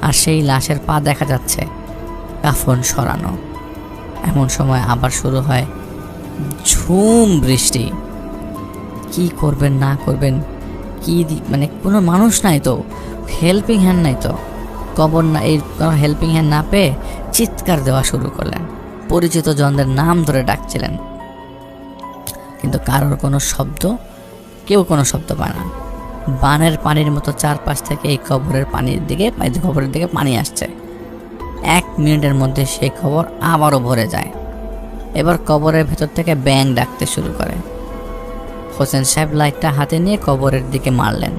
আর সেই লাশের পা দেখা যাচ্ছে কাফন সরানো। এমন সময় আবার শুরু হয় ঝুম বৃষ্টি। কি করবেন না করবেন, কি মানে কোনো মানুষ নাই তো, হেল্পিং হ্যান্ড নাই তো, কবর না, এই হেল্পিং হ্যান্ড না পেয়ে চিৎকার দেওয়া শুরু করলেন, পরিচিত জনদের নাম ধরে ডাকছিলেন, কিন্তু কারোর কোনো শব্দ, কেউ কোনো শব্দ পায় না। বানের পানির মতো চারপাশ থেকে এই কবরের দিকে পানি আসছে। 1 মিনিটের মধ্যে সেই কবর আবারও ভরে যায়। এবার কবরের ভেতর থেকে ব্যাঙ ডাকতে শুরু করে। হোসেন সাহেব লাইটটা হাতে নিয়ে কবরের দিকে মারলেন।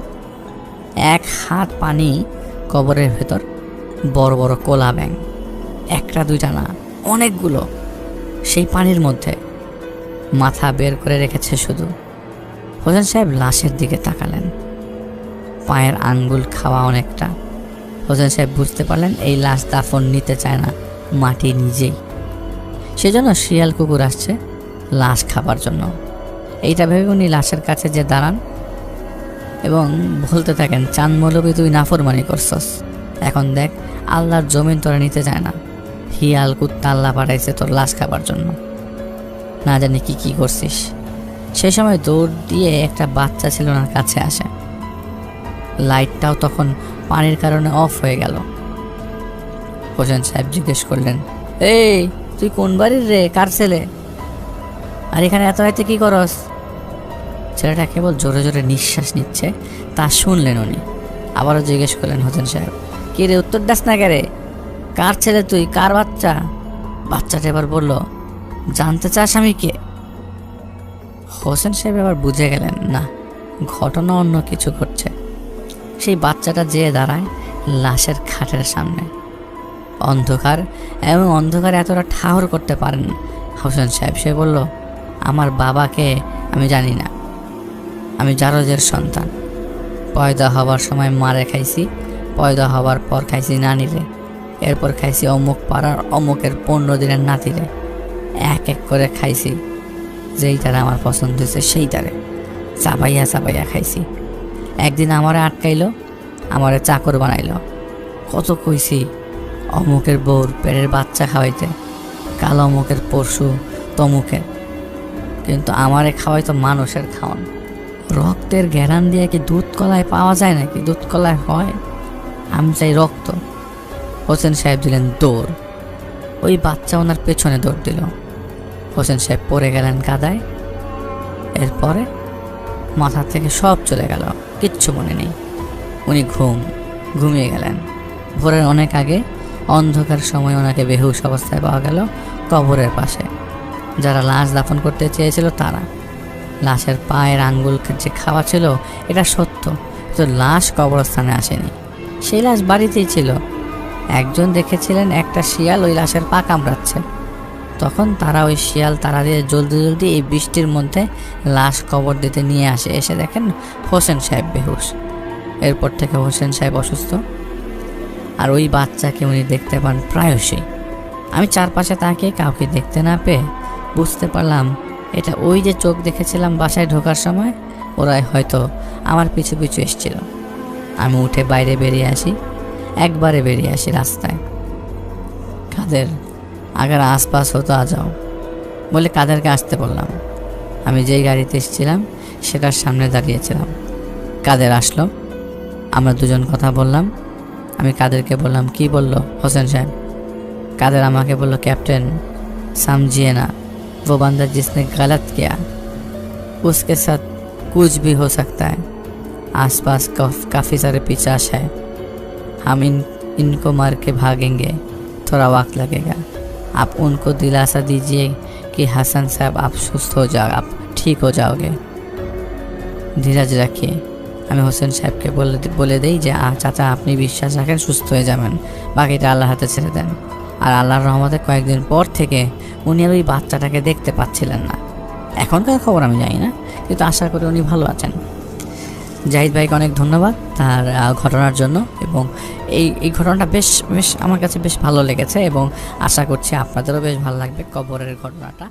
1 হাত পানি কবরের ভেতর, বড় বড় কোলা ব্যাঙ, 1টা 2টা না, অনেকগুলো। সেই পানির মধ্যে মাথা বের করে রেখেছে শুধু। হোসেন সাহেব লাশের দিকে তাকালেন, পায়ের আঙ্গুল খাওয়া অনেকটা। হোসেন সাহেব বুঝতে পারলেন এই লাশ দাফন নিতে চায় না মাটি নিজেই, সেজন্য শিয়াল কুকুর আসছে লাশ খাবার জন্য। এইটা ভেবে উনি লাশের কাছে যে দাঁড়ান এবং বলতে থাকেন, চাঁদ মৌলবী তুই নাফরমানি করছস, এখন দেখ আল্লাহর জমিন তোরা নিতে চায় না, হিয়াল কুত্তা আল্লাহ পাঠাইছে তোর লাশ খাবার জন্য, না জানি কি কি করছিস। সেই সময় দৌড় দিয়ে একটা বাচ্চা ছিল ওনার কাছে আসে। লাইটটাও তখন পানির কারণে অফ হয়ে গেল। হোসেন সাহেব জিজ্ঞেস করলেন, এই তুই কোন বাড়ির রে, কার ছেলে, আর এখানে এত রাতে কি করস? ছেলেটা কেবল জোরে জোরে নিঃশ্বাস নিচ্ছে, তা শুনলেন উনি। আবারও জিজ্ঞেস করলেন হোসেন সাহেব, কি রে উত্তর দাস না কে রে, কার ছেলে তুই, কার বাচ্চা? বাচ্চাটা এবার বলল, জানতে চাস আমি কে? হোসেন সাহেব এবার বুঝে গেলেন না, ঘটনা অন্য কিছু ঘটছে। সেই বাচ্চাটা যেয়ে দাঁড়ায় লাশের খাটের সামনে। অন্ধকার, এবং অন্ধকারে এতটা ঠাহর করতে পারেন হোসেন সাহেব। সে বলল, আমার বাবাকে আমি জানি না, আমি জারজের সন্তান। পয়দা হবার সময় মারে খাইছি, পয়দা হবার পর খাইছি নানিরে, এরপর খাইছি অমুক পাড়ার অমুকের 15 দিনের নাতিরে। এক এক করে খাইছি, যেইটারে আমার পছন্দ হয়েছে সেইটারে চাপাইয়া চাপাইয়া খাইছি। একদিন আমারে আটকাইলো, আমারে চাকর বানাইলো। কত কইছি অমুকের বউর পেটের বাচ্চা খাওয়াইতে, কাল অমুকের পরশু তমুকের, কিন্তু আমারে খাওয়াইতো মানুষের খাওয়ান। রক্তের ঘেরান দিয়ে কি দুধ কলায় পাওয়া যায় নাকি? দুধ কলায় হয়? আমি চাই রক্ত। হোসেন সাহেব দিলেন দৌড়। ওই বাচ্চা ওনার পেছনে দৌড় দিল। হোসেন সাহেব পড়ে গেলেন কাদায়। এরপরে মাথা থেকে সব চলে গেল, কিচ্ছু মনে নেই। উনি ঘুমিয়ে গেলেন। ভোরের অনেক আগে অন্ধকার সময় ওনাকে বেহুশ অবস্থায় পাওয়া গেল কবরের পাশে। যারা লাশ দাফন করতে চেয়েছিল তারা। লাশের পায়ের আঙ্গুল যে খাওয়া ছিল এটা সত্য, কিন্তু লাশ কবরস্থানে আসেনি, সেই লাশ বাড়িতেই ছিল। একজন দেখেছিলেন একটা শিয়াল ওই লাশের পা কামড়াচ্ছে। তখন তারা ওই শিয়াল তারা দিয়ে জলদি এই বৃষ্টির মধ্যে লাশ কবর দিতে নিয়ে আসে। এসে দেখেন হোসেন সাহেব বেহুশ। এরপর থেকে হোসেন সাহেব অসুস্থ। আর ওই বাচ্চাকে উনি দেখতে পান প্রায়শই। আমি চারপাশে তাকিয়ে কাউকে দেখতে না পেয়ে বুঝতে পারলাম এটা ওই যে চোখ দেখেছিলাম বাসায় ঢোকার সময়, ওরাই হয়তো আমার পিছু পিছু এসেছিল। আমি উঠে বাইরে বেরিয়ে আসি, একবারে বেরিয়ে আসি রাস্তায়। কাদের আগার আশপাশ হতো আ যাও বলে কাদেরকে আসতে বললাম। আমি যেই গাড়িতে এসেছিলাম সেটার সামনে দাঁড়িয়েছিলাম। কাদের আসলো, আমরা দুজন কথা বললাম। আমি কাদেরকে বললাম, কি বললো হোসেন সাহেব? कादर আমাকে বলল, कैप्टन समझिए ना, वो बंदा जिसने गलत किया उसके साथ कुछ भी हो सकता है। आसपास काफ़ी सारे पिशाच है, हम इनको मार के भागेंगे, थोड़ा वक्त लगेगा। आप उनको दिलासा दीजिए कि हसन साहब आप सुस्त हो जाओ, आप ठीक हो जाओगे, धीरज रखिए। আমি হোসেন সাহেবকে বলে দেই যে চাচা আপনি বিশ্বাস রাখেন, সুস্থ হয়ে যাবেন, বাকিটা আল্লাহর হাতে ছেড়ে দেন। আর আল্লাহর রহমতে কয়েকদিন পর থেকে উনি আর ওই বাচ্চাটাকে দেখতে পাচ্ছিলেন না। এখনকার খবর আমি জানি না, কিন্তু আশা করি উনি ভালো আছেন। জাহিদ ভাইকে অনেক ধন্যবাদ তার ঘটনার জন্য, এবং এই ঘটনাটা বেশ আমার কাছে বেশ ভালো লেগেছে, এবং আশা করছি আপনাদেরও বেশ ভালো লাগবে কবরের ঘটনাটা।